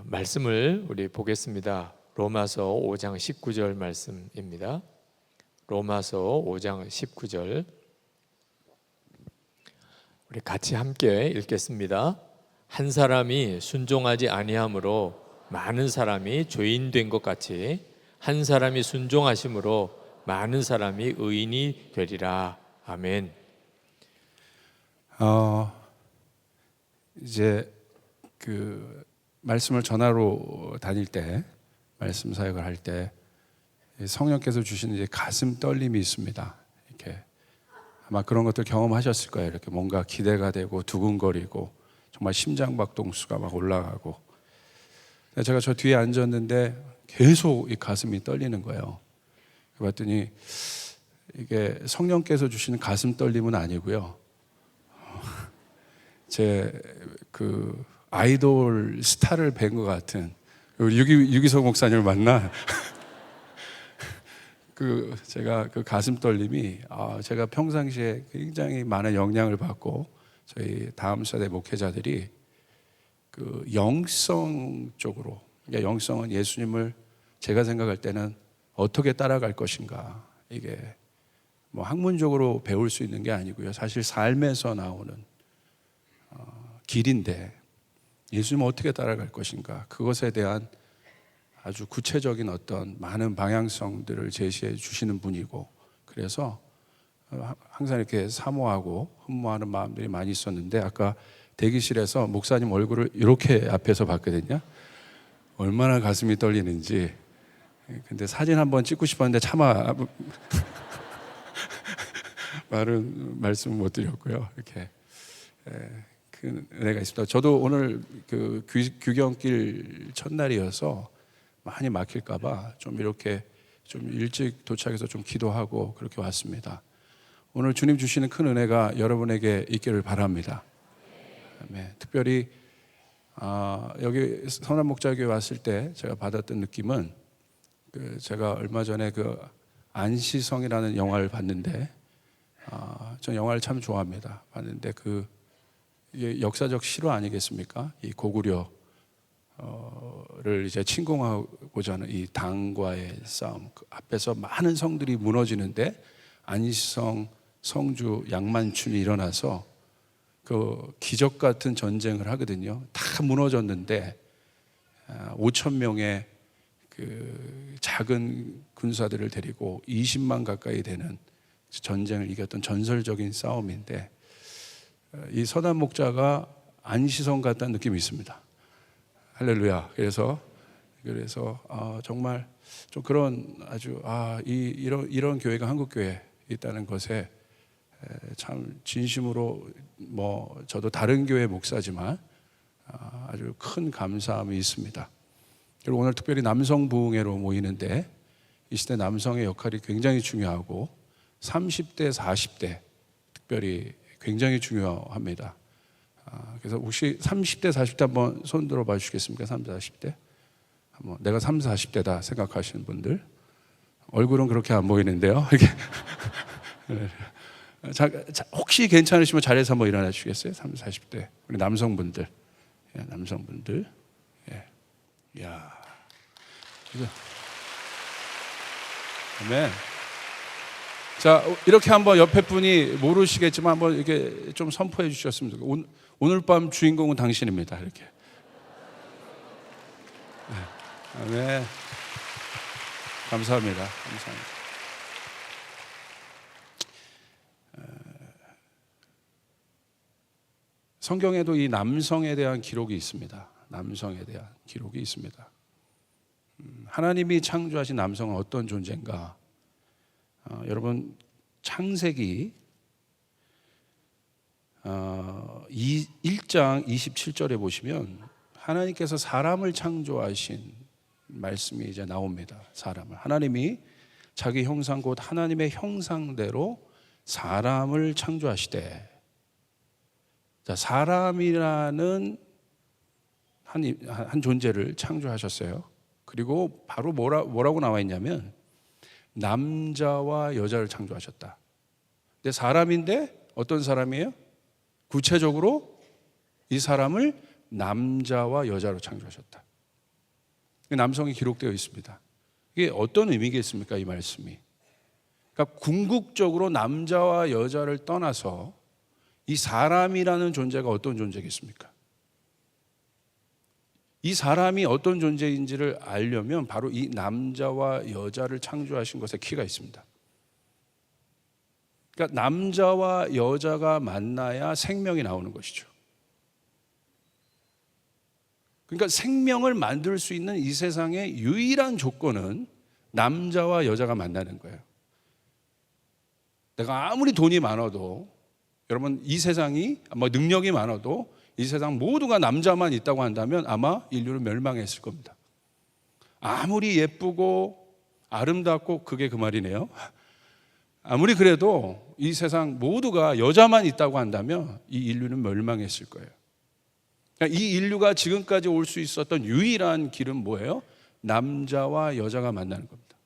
말씀을 우리 보겠습니다. 로마서 5장 19절 말씀입니다. 로마서 5장 19절 우리 같이 함께 읽겠습니다. 한 사람이 순종하지 아니함으로 많은 사람이 죄인 된 것 같이 한 사람이 순종하심으로 많은 사람이 의인이 되리라. 아멘. 이제 그 말씀을 전하러 다닐 때, 말씀 사역을 할 때 성령께서 주시는 이제 가슴 떨림이 있습니다. 이렇게 아마 그런 것들 경험하셨을 거예요. 이렇게 뭔가 기대가 되고 두근거리고 정말 심장박동수가 막 올라가고. 제가 저 뒤에 앉았는데 계속 이 가슴이 떨리는 거예요. 봤더니 이게 성령께서 주시는 가슴 떨림은 아니고요. 제 그 아이돌 스타를 뵌 것 같은 우리 유기석 목사님을 만나 제가 그 가슴 떨림이 제가 평상시에 굉장히 많은 영향을 받고 저희 다음 세대 목회자들이 그 영성 쪽으로, 그러니까 영성은 예수님을 제가 생각할 때는 어떻게 따라갈 것인가, 이게 뭐 학문적으로 배울 수 있는 게 아니고요, 사실 삶에서 나오는 길인데 예수님을 어떻게 따라갈 것인가, 그것에 대한 아주 구체적인 어떤 많은 방향성들을 제시해 주시는 분이고, 그래서 항상 이렇게 사모하고 흠모하는 마음들이 많이 있었는데, 아까 대기실에서 목사님 얼굴을 이렇게 앞에서 봤거든요. 얼마나 가슴이 떨리는지. 근데 사진 한번 찍고 싶었는데 차마 말씀 못 드렸고요. 이렇게 그 은혜가 있습니다. 저도 오늘 그 귀경길 첫날이어서 많이 막힐까봐 좀 이렇게 좀 일찍 도착해서 좀 기도하고 그렇게 왔습니다. 오늘 주님 주시는 큰 은혜가 여러분에게 있기를 바랍니다. 네, 특별히 여기 선한목자교회 왔을 때 제가 받았던 느낌은, 제가 얼마 전에 그 안시성이라는 영화를 봤는데, 전 영화를 참 좋아합니다. 봤는데 이게 역사적 실화 아니겠습니까? 이 고구려를 이제 침공하고자 하는 이 당과의 싸움, 그 앞에서 많은 성들이 무너지는데 안시성 성주 양만춘이 일어나서 그 기적 같은 전쟁을 하거든요. 다 무너졌는데 5천 명의 그 작은 군사들을 데리고 20만 가까이 되는 전쟁을 이겼던 전설적인 싸움인데, 이 서단 목자가 안시성 같다는 느낌이 있습니다. 할렐루야. 그래서 정말 좀 그런 아주 이런 교회가 한국 교회에 있다는 것에 참 진심으로, 뭐 저도 다른 교회 목사지만 아주 큰 감사함이 있습니다. 그리고 오늘 특별히 남성 부흥회로 모이는데, 이 시대 남성의 역할이 굉장히 중요하고 30대, 40대 특별히 굉장히 중요합니다. 그래서 혹시 30대, 40대 한번 손 들어봐 주시겠습니까? 30대, 40대. 한번 내가 30, 40대다 생각하시는 분들. 얼굴은 그렇게 안 보이는데요. 이렇게. 혹시 괜찮으시면 자리에서 한번 일어나 주시겠어요? 30, 40대. 우리 남성분들. 예, 남성분들. 예. 이야. 아멘. 자, 이렇게 한번 옆에 분이 모르시겠지만 한번 이렇게 좀 선포해 주셨으면 좋겠어요. 오늘 밤 주인공은 당신입니다. 이렇게. 네. 아멘. 감사합니다. 감사합니다. 성경에도 이 남성에 대한 기록이 있습니다. 남성에 대한 기록이 있습니다. 하나님이 창조하신 남성은 어떤 존재인가? 여러분, 창세기 1장 27절에 보시면 하나님께서 사람을 창조하신 말씀이 이제 나옵니다. 사람을, 하나님이 자기 형상 곧 하나님의 형상대로 사람을 창조하시되, 자, 사람이라는 한 존재를 창조하셨어요. 그리고 바로 뭐라고 나와 있냐면 남자와 여자를 창조하셨다. 근데 사람인데 어떤 사람이에요? 구체적으로 이 사람을 남자와 여자로 창조하셨다. 남성이 기록되어 있습니다. 이게 어떤 의미겠습니까? 이 말씀이. 그러니까 궁극적으로 남자와 여자를 떠나서 이 사람이라는 존재가 어떤 존재겠습니까? 이 사람이 어떤 존재인지를 알려면 바로 이 남자와 여자를 창조하신 것에 키가 있습니다. 그러니까 남자와 여자가 만나야 생명이 나오는 것이죠. 그러니까 생명을 만들 수 있는 이 세상의 유일한 조건은 남자와 여자가 만나는 거예요. 내가 아무리 돈이 많아도, 여러분 이 세상이 능력이 많아도 이 세상 모두가 남자만 있다고 한다면 아마 인류는 멸망했을 겁니다. 아무리 예쁘고 아름답고, 그게 그 말이네요. 아무리 그래도 이 세상 모두가 여자만 있다고 한다면 이 인류는 멸망했을 거예요. 그러니까 이 인류가 지금까지 올 수 있었던 유일한 길은 뭐예요? 남자와 여자가 만나는 겁니다.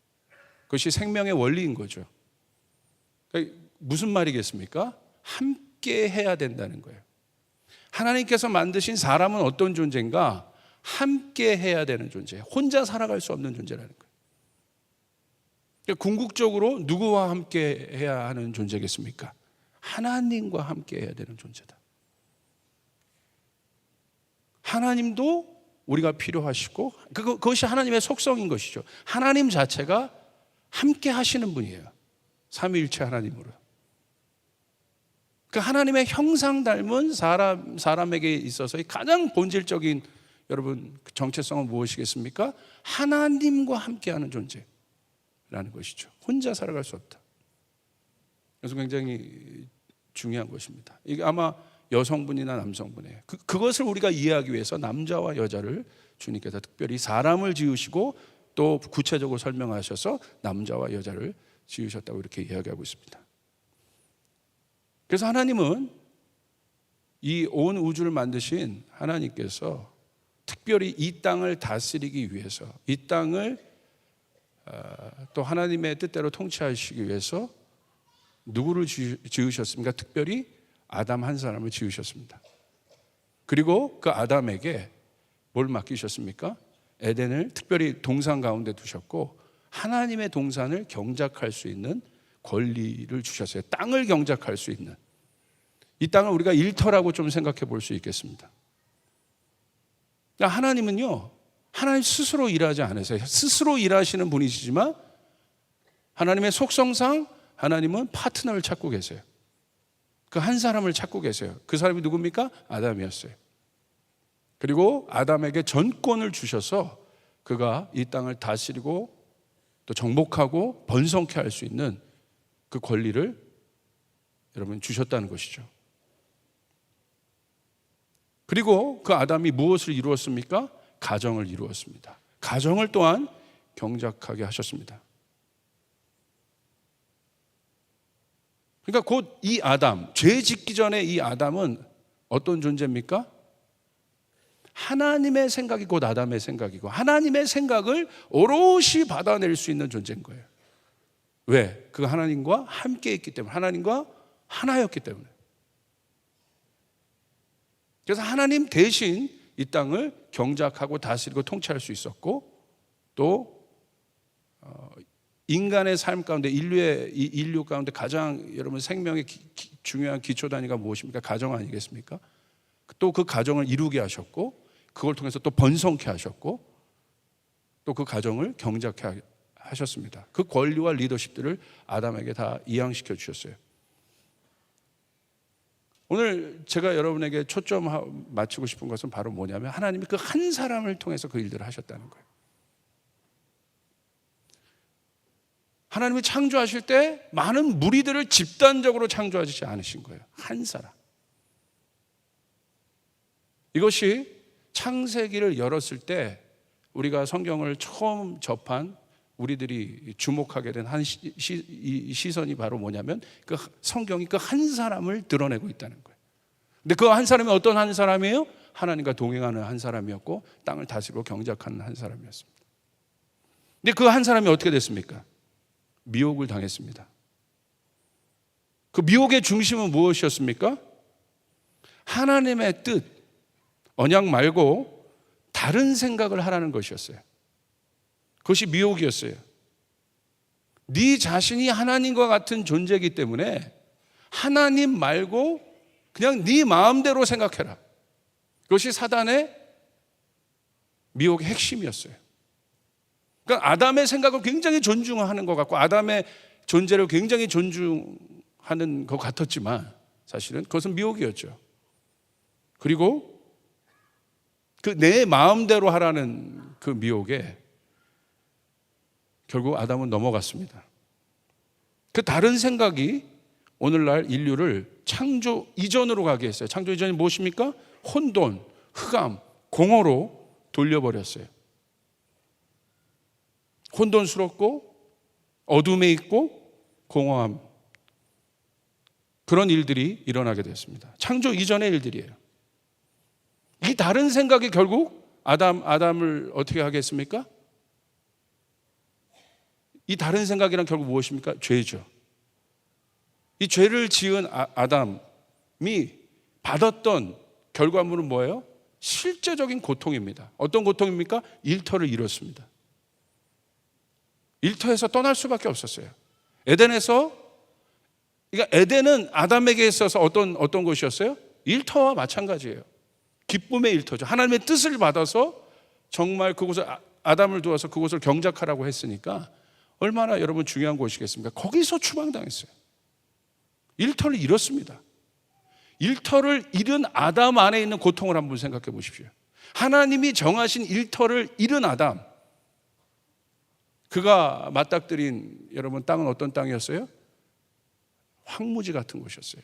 그것이 생명의 원리인 거죠. 그러니까 무슨 말이겠습니까? 함께 해야 된다는 거예요. 하나님께서 만드신 사람은 어떤 존재인가? 함께 해야 되는 존재, 혼자 살아갈 수 없는 존재라는 거예요. 그러니까 궁극적으로 누구와 함께 해야 하는 존재겠습니까? 하나님과 함께 해야 되는 존재다. 하나님도 우리가 필요하시고, 그것이 하나님의 속성인 것이죠. 하나님 자체가 함께 하시는 분이에요. 삼위일체 하나님으로. 그 하나님의 형상 닮은 사람에게 있어서의 가장 본질적인, 여러분, 정체성은 무엇이겠습니까? 하나님과 함께하는 존재라는 것이죠. 혼자 살아갈 수 없다. 그래서 굉장히 중요한 것입니다. 이게 아마 여성분이나 남성분이에요. 그것을 우리가 이해하기 위해서 남자와 여자를 주님께서 특별히 사람을 지으시고 또 구체적으로 설명하셔서 남자와 여자를 지으셨다고 이렇게 이야기하고 있습니다. 그래서 하나님은 이 온 우주를 만드신 하나님께서 특별히 이 땅을 다스리기 위해서, 이 땅을 또 하나님의 뜻대로 통치하시기 위해서 누구를 지으셨습니까? 특별히 아담 한 사람을 지으셨습니다. 그리고 그 아담에게 뭘 맡기셨습니까? 에덴을 특별히 동산 가운데 두셨고 하나님의 동산을 경작할 수 있는 권리를 주셨어요. 땅을 경작할 수 있는. 이 땅을 우리가 일터라고 좀 생각해 볼 수 있겠습니다. 하나님은요, 하나님 스스로 일하지 않으세요. 스스로 일하시는 분이시지만 하나님의 속성상 하나님은 파트너를 찾고 계세요. 그 한 사람을 찾고 계세요. 그 사람이 누굽니까? 아담이었어요. 그리고 아담에게 전권을 주셔서 그가 이 땅을 다스리고 또 정복하고 번성케 할 수 있는 그 권리를 여러분 주셨다는 것이죠. 그리고 그 아담이 무엇을 이루었습니까? 가정을 이루었습니다. 가정을 또한 경작하게 하셨습니다. 그러니까 곧 이 아담, 죄 짓기 전에 이 아담은 어떤 존재입니까? 하나님의 생각이 곧 아담의 생각이고 하나님의 생각을 오롯이 받아낼 수 있는 존재인 거예요. 왜? 그 하나님과 함께 있기 때문에, 하나님과 하나였기 때문에. 그래서 하나님 대신 이 땅을 경작하고 다스리고 통치할 수 있었고, 또 인간의 삶 가운데, 인류 가운데 가장 여러분 생명의 중요한 기초 단위가 무엇입니까? 가정 아니겠습니까? 또 그 가정을 이루게 하셨고, 그걸 통해서 또 번성케 하셨고, 또 그 가정을 경작케 하셨습니다. 그 권리와 리더십들을 아담에게 다 이양시켜 주셨어요. 오늘 제가 여러분에게 초점 맞추고 싶은 것은 바로 뭐냐면, 하나님이 그 한 사람을 통해서 그 일들을 하셨다는 거예요. 하나님이 창조하실 때 많은 무리들을 집단적으로 창조하지 않으신 거예요. 한 사람. 이것이 창세기를 열었을 때 우리가 성경을 처음 접한 우리들이 주목하게 된 한 시선이 바로 뭐냐면, 그 성경이 그 한 사람을 드러내고 있다는 거예요. 근데 그 한 사람이 어떤 한 사람이에요? 하나님과 동행하는 한 사람이었고 땅을 다스리고 경작하는 한 사람이었습니다. 근데 그 한 사람이 어떻게 됐습니까? 미혹을 당했습니다. 그 미혹의 중심은 무엇이었습니까? 하나님의 뜻, 언약 말고 다른 생각을 하라는 것이었어요. 그것이 미혹이었어요. 네 자신이 하나님과 같은 존재이기 때문에 하나님 말고 그냥 네 마음대로 생각해라. 그것이 사단의 미혹의 핵심이었어요. 그러니까 아담의 생각을 굉장히 존중하는 것 같고 아담의 존재를 굉장히 존중하는 것 같았지만 사실은 그것은 미혹이었죠. 그리고 그 내 마음대로 하라는 그 미혹에 결국 아담은 넘어갔습니다. 그 다른 생각이 오늘날 인류를 창조 이전으로 가게 했어요. 창조 이전이 무엇입니까? 혼돈, 흑암, 공허로 돌려버렸어요. 혼돈스럽고 어둠에 있고 공허함, 그런 일들이 일어나게 됐습니다. 창조 이전의 일들이에요. 이 다른 생각이 결국 아담을 어떻게 하겠습니까? 이 다른 생각이란 결국 무엇입니까? 죄죠. 이 죄를 지은 아담이 받았던 결과물은 뭐예요? 실제적인 고통입니다. 어떤 고통입니까? 일터를 잃었습니다. 일터에서 떠날 수밖에 없었어요. 에덴에서, 그러니까 에덴은 아담에게 있어서 어떤 곳이었어요? 일터와 마찬가지예요. 기쁨의 일터죠. 하나님의 뜻을 받아서 정말 그곳을 아담을 두어서 그곳을 경작하라고 했으니까 얼마나 여러분 중요한 곳이겠습니까? 거기서 추방당했어요. 일터를 잃었습니다. 일터를 잃은 아담 안에 있는 고통을 한번 생각해 보십시오. 하나님이 정하신 일터를 잃은 아담, 그가 맞닥뜨린 여러분 땅은 어떤 땅이었어요? 황무지 같은 곳이었어요.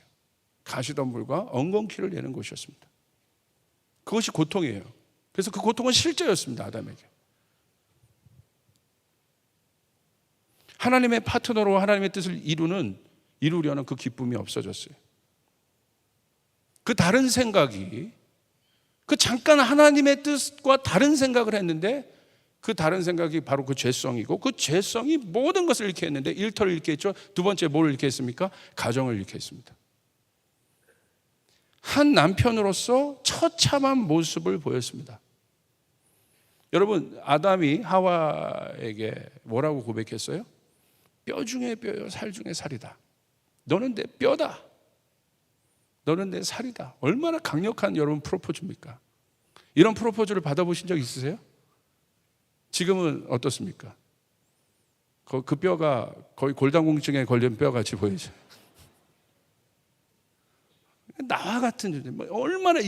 가시덤불과 엉겅퀴를 내는 곳이었습니다. 그것이 고통이에요. 그래서 그 고통은 실제였습니다. 아담에게. 하나님의 파트너로 하나님의 뜻을 이루려는 그 기쁨이 없어졌어요. 그 다른 생각이, 그 잠깐 하나님의 뜻과 다른 생각을 했는데 그 다른 생각이 바로 그 죄성이고 그 죄성이 모든 것을 잃게 했는데 일터를 잃게 했죠. 두 번째 뭘 잃게 했습니까? 가정을 잃게 했습니다. 한 남편으로서 처참한 모습을 보였습니다. 여러분, 아담이 하와에게 뭐라고 고백했어요? 뼈 중에 뼈요, 살 중에 살이다. 너는 내 뼈다. 너는 내 살이다. 얼마나 강력한 여러분 프로포즈입니까? 이런 프로포즈를 받아보신 적 있으세요? 지금은 어떻습니까? 그 뼈가 거의 골다공증에 걸린 뼈 같이 보이죠. 나와 같은 존재. 얼마나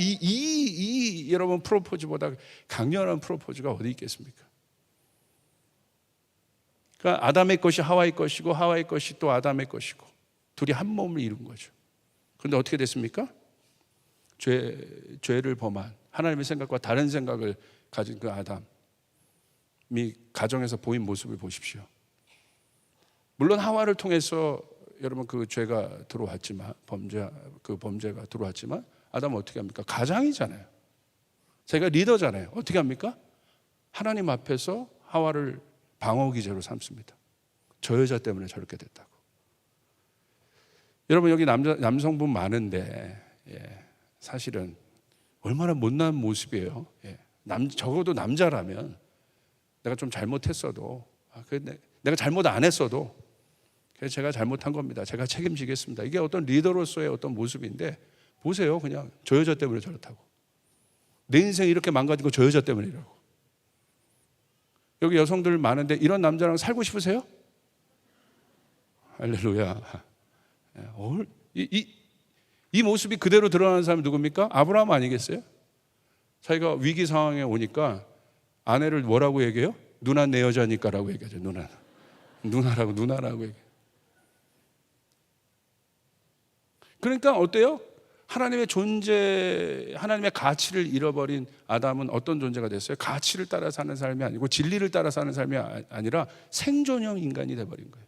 여러분 프로포즈보다 강렬한 프로포즈가 어디 있겠습니까? 그러니까 아담의 것이 하와의 것이고 하와의 것이 또 아담의 것이고 둘이 한 몸을 이룬 거죠. 그런데 어떻게 됐습니까? 죄를 범한 하나님의 생각과 다른 생각을 가진 그 아담이 가정에서 보인 모습을 보십시오. 물론 하와를 통해서 여러분 그 죄가 들어왔지만 범죄가 들어왔지만 아담은 어떻게 합니까? 가장이잖아요. 자기가 리더잖아요. 어떻게 합니까? 하나님 앞에서 하와를 방어 기제로 삼습니다. 저 여자 때문에 저렇게 됐다고. 여러분 여기 남성분 많은데 사실은 얼마나 못난 모습이에요. 적어도 남자라면 내가 좀 잘못했어도 내가 잘못 안 했어도 제가 잘못한 겁니다. 제가 책임지겠습니다. 이게 어떤 리더로서의 어떤 모습인데 보세요. 그냥 저 여자 때문에 저렇다고. 내 인생 이렇게 망가진 거 저 여자 때문이라고. 여기 여성들 많은데 이런 남자랑 살고 싶으세요? 할렐루야. 이 모습이 그대로 드러나는 사람이 누굽니까? 아브라함 아니겠어요? 자기가 위기 상황에 오니까 아내를 뭐라고 얘기해요? 누나 내 여자니까라고 얘기하죠. 누나라고 얘기해요. 그러니까 어때요? 하나님의 존재, 하나님의 가치를 잃어버린 아담은 어떤 존재가 됐어요? 가치를 따라 사는 삶이 아니고 진리를 따라 사는 삶이 아니라 생존형 인간이 돼버린 거예요.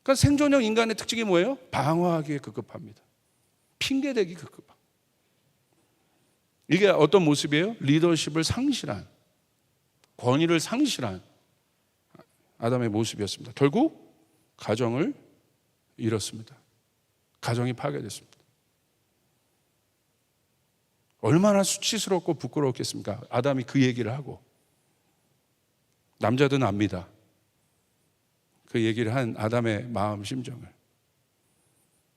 그러니까 생존형 인간의 특징이 뭐예요? 방어하기에 급급합니다. 핑계대기 급급함. 이게 어떤 모습이에요? 리더십을 상실한, 권위를 상실한 아담의 모습이었습니다. 결국 가정을 잃었습니다. 가정이 파괴됐습니다. 얼마나 수치스럽고 부끄러웠겠습니까? 아담이 그 얘기를 하고 남자들은 압니다. 그 얘기를 한 아담의 마음 심정을.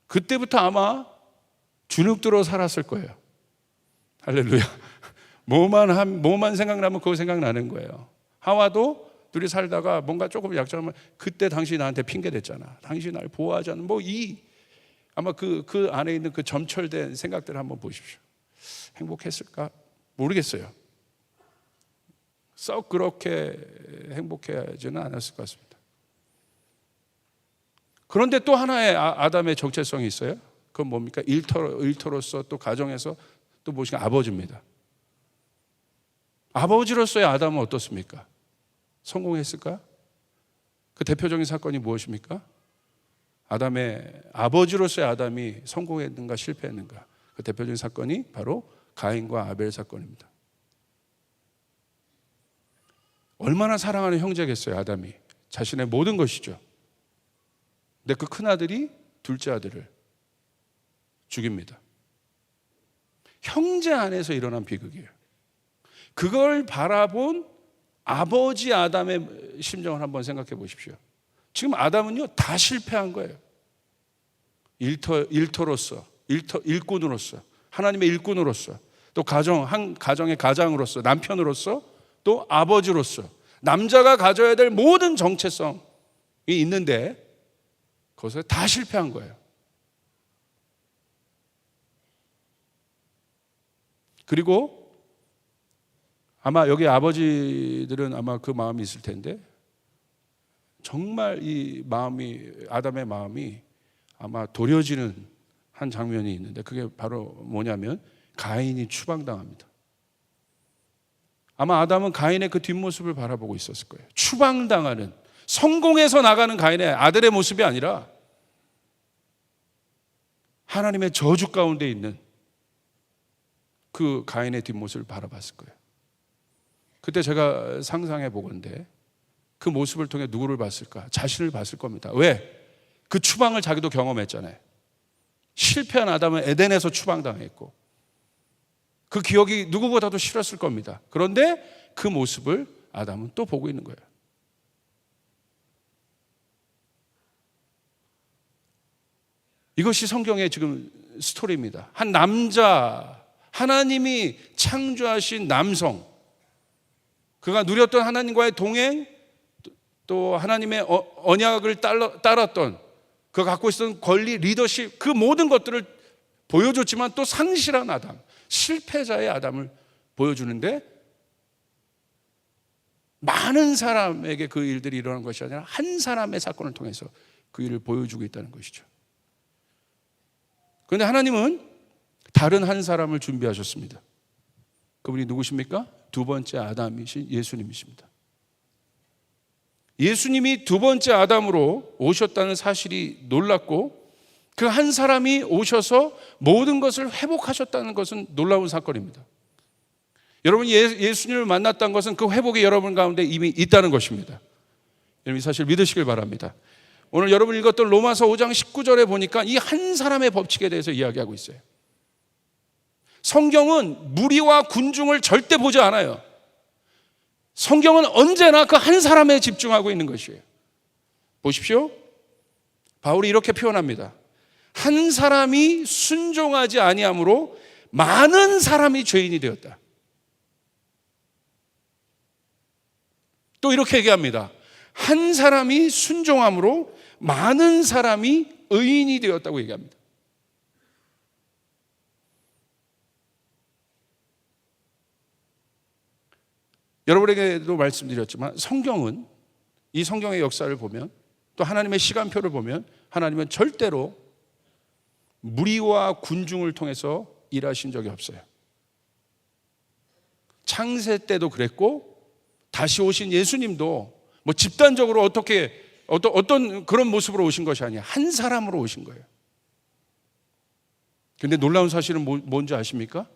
그때부터 아마 주눅들어 살았을 거예요. 할렐루야. 뭐만 생각나면 그거 생각나는 거예요. 하와도 둘이 살다가 뭔가 조금 약점하면 그때 당신이 나한테 핑계 댔잖아. 당신이 날 보호하지 않는 아마 그 안에 있는 그 점철된 생각들을 한번 보십시오. 행복했을까? 모르겠어요. 썩 그렇게 행복하지는 않았을 것 같습니다. 그런데 또 하나의 아담의 정체성이 있어요. 그건 뭡니까? 일터로서 또 가정에서 또 무엇인가 아버지입니다. 아버지로서의 아담은 어떻습니까? 성공했을까? 그 대표적인 사건이 무엇입니까? 아버지로서의 아담이 성공했는가 실패했는가? 그 대표적인 사건이 바로 가인과 아벨 사건입니다. 얼마나 사랑하는 형제겠어요, 아담이. 자신의 모든 것이죠. 근데 그 큰아들이 둘째 아들을 죽입니다. 형제 안에서 일어난 비극이에요. 그걸 바라본 아버지 아담의 심정을 한번 생각해 보십시오. 지금 아담은요, 다 실패한 거예요. 일터로서, 일꾼으로서, 하나님의 일꾼으로서, 또 한 가정의 가장으로서, 남편으로서, 또 아버지로서, 남자가 가져야 될 모든 정체성이 있는데 그것에 다 실패한 거예요. 그리고 아마 여기 아버지들은 아마 그 마음이 있을 텐데, 정말 아담의 마음이 아마 도려지는 한 장면이 있는데, 그게 바로 뭐냐면 가인이 추방당합니다. 아마 아담은 가인의 그 뒷모습을 바라보고 있었을 거예요. 추방당하는, 성공해서 나가는 가인의 아들의 모습이 아니라 하나님의 저주 가운데 있는 그 가인의 뒷모습을 바라봤을 거예요. 그때 제가 상상해 보건대 그 모습을 통해 누구를 봤을까? 자신을 봤을 겁니다. 왜? 그 추방을 자기도 경험했잖아요. 실패한 아담은 에덴에서 추방당했고 그 기억이 누구보다도 싫었을 겁니다. 그런데 그 모습을 아담은 또 보고 있는 거예요. 이것이 성경의 지금 스토리입니다. 한 남자, 하나님이 창조하신 남성, 그가 누렸던 하나님과의 동행, 또 하나님의 언약을 따랐던, 그가 갖고 있었던 권리, 리더십, 그 모든 것들을 보여줬지만 또 상실한 아담, 실패자의 아담을 보여주는데, 많은 사람에게 그 일들이 일어난 것이 아니라 한 사람의 사건을 통해서 그 일을 보여주고 있다는 것이죠. 그런데 하나님은 다른 한 사람을 준비하셨습니다. 그분이 누구십니까? 두 번째 아담이신 예수님이십니다. 예수님이 두 번째 아담으로 오셨다는 사실이 놀랍고, 그 한 사람이 오셔서 모든 것을 회복하셨다는 것은 놀라운 사건입니다. 여러분이 예수님을 만났다는 것은 그 회복이 여러분 가운데 이미 있다는 것입니다. 여러분이 사실 믿으시길 바랍니다. 오늘 여러분 읽었던 로마서 5장 19절에 보니까 이 한 사람의 법칙에 대해서 이야기하고 있어요. 성경은 무리와 군중을 절대 보지 않아요. 성경은 언제나 그 한 사람에 집중하고 있는 것이에요. 보십시오. 바울이 이렇게 표현합니다. 한 사람이 순종하지 아니함으로 많은 사람이 죄인이 되었다. 또 이렇게 얘기합니다. 한 사람이 순종함으로 많은 사람이 의인이 되었다고 얘기합니다. 여러분에게도 말씀드렸지만 성경은, 이 성경의 역사를 보면, 또 하나님의 시간표를 보면 하나님은 절대로 무리와 군중을 통해서 일하신 적이 없어요. 창세 때도 그랬고, 다시 오신 예수님도 뭐 집단적으로 어떤 그런 모습으로 오신 것이 아니에요. 한 사람으로 오신 거예요. 그런데 놀라운 사실은 뭔지 아십니까?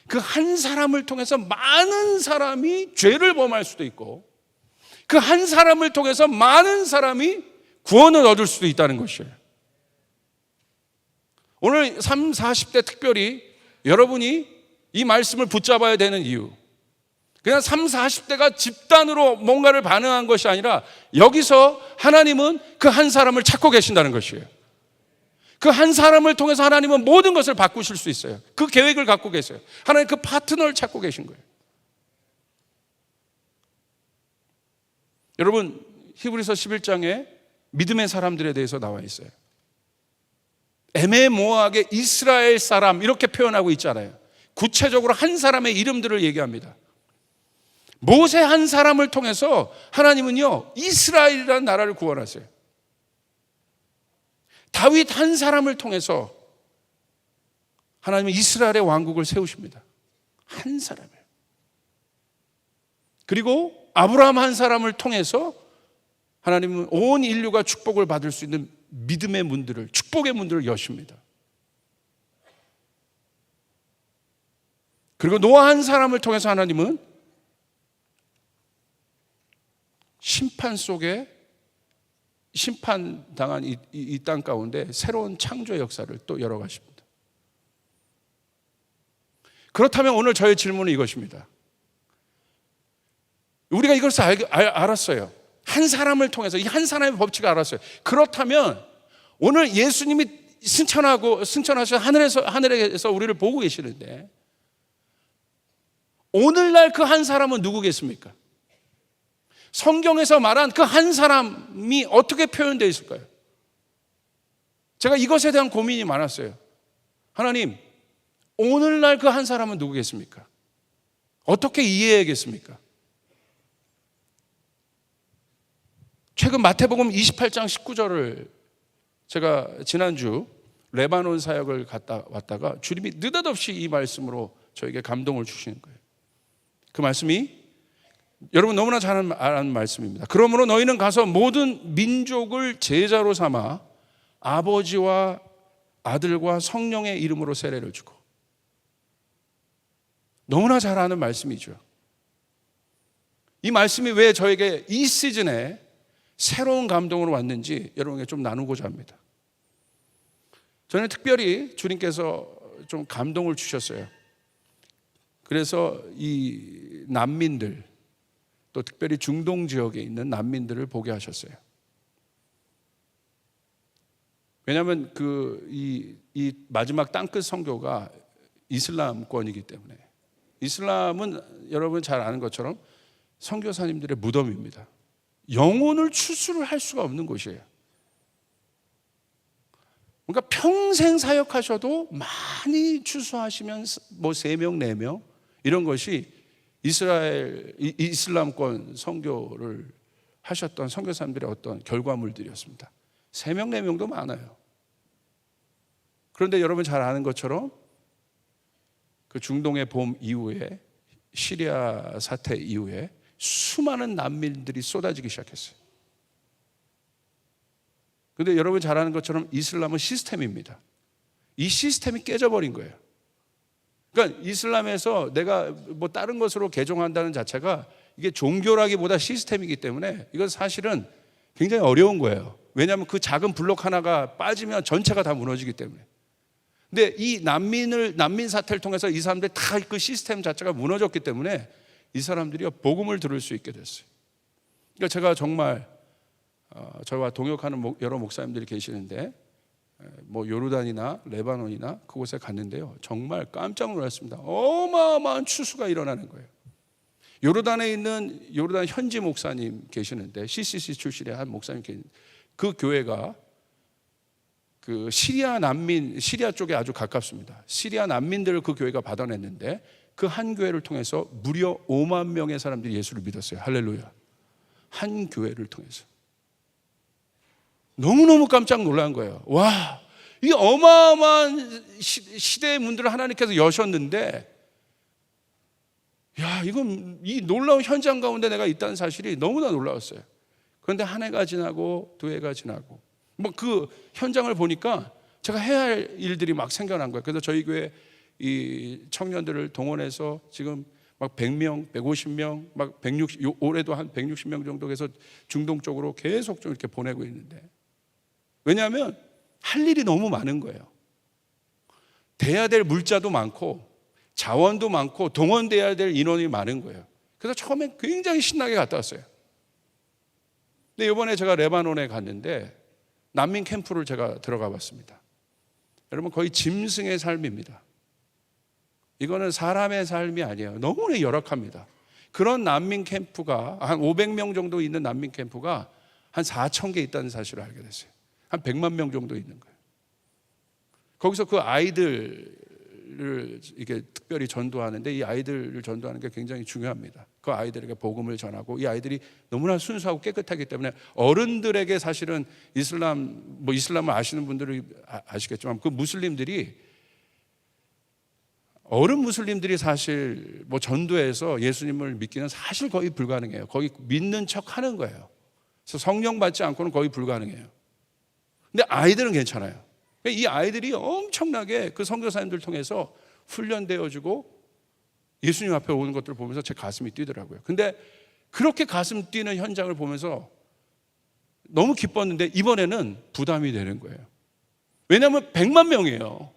그 한 사람을 통해서 많은 사람이 죄를 범할 수도 있고, 그 한 사람을 통해서 많은 사람이 구원을 얻을 수도 있다는 것이에요. 오늘 30, 40대 특별히 여러분이 이 말씀을 붙잡아야 되는 이유, 그냥 30, 40대가 집단으로 뭔가를 반응한 것이 아니라 여기서 하나님은 그 한 사람을 찾고 계신다는 것이에요. 그 한 사람을 통해서 하나님은 모든 것을 바꾸실 수 있어요. 그 계획을 갖고 계세요. 하나님 그 파트너를 찾고 계신 거예요. 여러분, 히브리서 11장에 믿음의 사람들에 대해서 나와 있어요. 애매모호하게 이스라엘 사람 이렇게 표현하고 있잖아요. 구체적으로 한 사람의 이름들을 얘기합니다. 모세 한 사람을 통해서 하나님은요, 이스라엘이라는 나라를 구원하세요. 다윗 한 사람을 통해서 하나님은 이스라엘의 왕국을 세우십니다. 한 사람을. 그리고 아브라함 한 사람을 통해서 하나님은 온 인류가 축복을 받을 수 있는 믿음의 문들을, 축복의 문들을 여십니다. 그리고 노아 한 사람을 통해서 하나님은 심판 속에 심판당한 이 땅 가운데 새로운 창조의 역사를 또 열어가십니다. 그렇다면 오늘 저의 질문은 이것입니다. 우리가 이것을 알았어요. 한 사람을 통해서 이 한 사람의 법칙을 알았어요. 그렇다면 오늘 예수님이 승천하셔서 하늘에서 우리를 보고 계시는데 오늘날 그 한 사람은 누구겠습니까? 성경에서 말한 그 한 사람이 어떻게 표현되어 있을까요? 제가 이것에 대한 고민이 많았어요. 하나님, 오늘날 그 한 사람은 누구겠습니까? 어떻게 이해해야겠습니까? 최근 마태복음 28장 19절을 제가 지난주 레바논 사역을 갔다 왔다가 주님이 느닷없이 이 말씀으로 저에게 감동을 주시는 거예요. 그 말씀이 여러분 너무나 잘 아는 말씀입니다. 그러므로 너희는 가서 모든 민족을 제자로 삼아 아버지와 아들과 성령의 이름으로 세례를 주고. 너무나 잘 아는 말씀이죠. 이 말씀이 왜 저에게 이 시즌에 새로운 감동으로 왔는지 여러분에게 좀 나누고자 합니다. 저는 특별히 주님께서 좀 감동을 주셨어요. 그래서 이 난민들, 또 특별히 중동 지역에 있는 난민들을 보게 하셨어요. 왜냐하면 이 마지막 땅끝 선교가 이슬람권이기 때문에, 이슬람은 여러분 잘 아는 것처럼 선교사님들의 무덤입니다. 영혼을 추수를 할 수가 없는 곳이에요. 그러니까 평생 사역하셔도 많이 추수하시면 뭐 3명, 4명 이런 것이 이슬람권 선교를 하셨던 선교사님들의 어떤 결과물들이었습니다. 3명, 4명도 많아요. 그런데 여러분 잘 아는 것처럼 그 중동의 봄 이후에, 시리아 사태 이후에 수많은 난민들이 쏟아지기 시작했어요. 그런데 여러분 잘 아는 것처럼 이슬람은 시스템입니다. 이 시스템이 깨져버린 거예요. 그러니까 이슬람에서 내가 뭐 다른 것으로 개종한다는 자체가 이게 종교라기보다 시스템이기 때문에 이건 사실은 굉장히 어려운 거예요. 왜냐하면 그 작은 블록 하나가 빠지면 전체가 다 무너지기 때문에. 근데 이 난민 사태를 통해서 이 사람들이 다 그 시스템 자체가 무너졌기 때문에 이 사람들이 복음을 들을 수 있게 됐어요. 그러니까 제가 정말 저와 동역하는 여러 목사님들이 계시는데 뭐 요르단이나 레바논이나 그곳에 갔는데요, 정말 깜짝 놀랐습니다. 어마어마한 추수가 일어나는 거예요. 요르단에 있는 요르단 현지 목사님 계시는데, CCC 출신의 한 목사님 계시는데, 그 교회가 그 시리아 쪽에 아주 가깝습니다. 시리아 난민들을 그 교회가 받아냈는데 그 한 교회를 통해서 무려 5만 명의 사람들이 예수를 믿었어요. 할렐루야. 한 교회를 통해서. 너무너무 깜짝 놀란 거예요. 와, 이 어마어마한 시대의 문들을 하나님께서 여셨는데, 야, 이건 이 놀라운 현장 가운데 내가 있다는 사실이 너무나 놀라웠어요. 그런데 한 해가 지나고 2해가 지나고 뭐 그 현장을 보니까 제가 해야 할 일들이 막 생겨난 거예요. 그래서 저희 교회 이 청년들을 동원해서 지금 막 100명, 150명, 막 160, 올해도 한 160명 정도 해서 중동 쪽으로 계속 좀 이렇게 보내고 있는데, 왜냐하면 할 일이 너무 많은 거예요. 돼야 될 물자도 많고 자원도 많고 동원돼야 될 인원이 많은 거예요. 그래서 처음엔 굉장히 신나게 갔다 왔어요. 근데 이번에 제가 레바논에 갔는데 난민 캠프를 제가 들어가 봤습니다. 여러분, 거의 짐승의 삶입니다. 이거는 사람의 삶이 아니에요. 너무나 열악합니다. 그런 난민 캠프가 한 500명 정도 있는 난민 캠프가 한 4,000개 있다는 사실을 알게 됐어요. 한 100만 명 정도 있는 거예요. 거기서 그 아이들을 이렇게 특별히 전도하는데, 이 아이들을 전도하는 게 굉장히 중요합니다. 그 아이들에게 복음을 전하고, 이 아이들이 너무나 순수하고 깨끗하기 때문에 어른들에게 사실은 이슬람을 아시는 분들은 아시겠지만, 그 무슬림들이, 어른 무슬림들이 사실 전도해서 예수님을 믿기는 사실 거의 불가능해요. 거의 믿는 척 하는 거예요. 그래서 성령 받지 않고는 거의 불가능해요. 근데 아이들은 괜찮아요. 이 아이들이 엄청나게 그 선교사님들 통해서 훈련되어지고 예수님 앞에 오는 것들을 보면서 제 가슴이 뛰더라고요. 근데 그렇게 가슴 뛰는 현장을 보면서 너무 기뻤는데 이번에는 부담이 되는 거예요. 왜냐하면 100만 명이에요.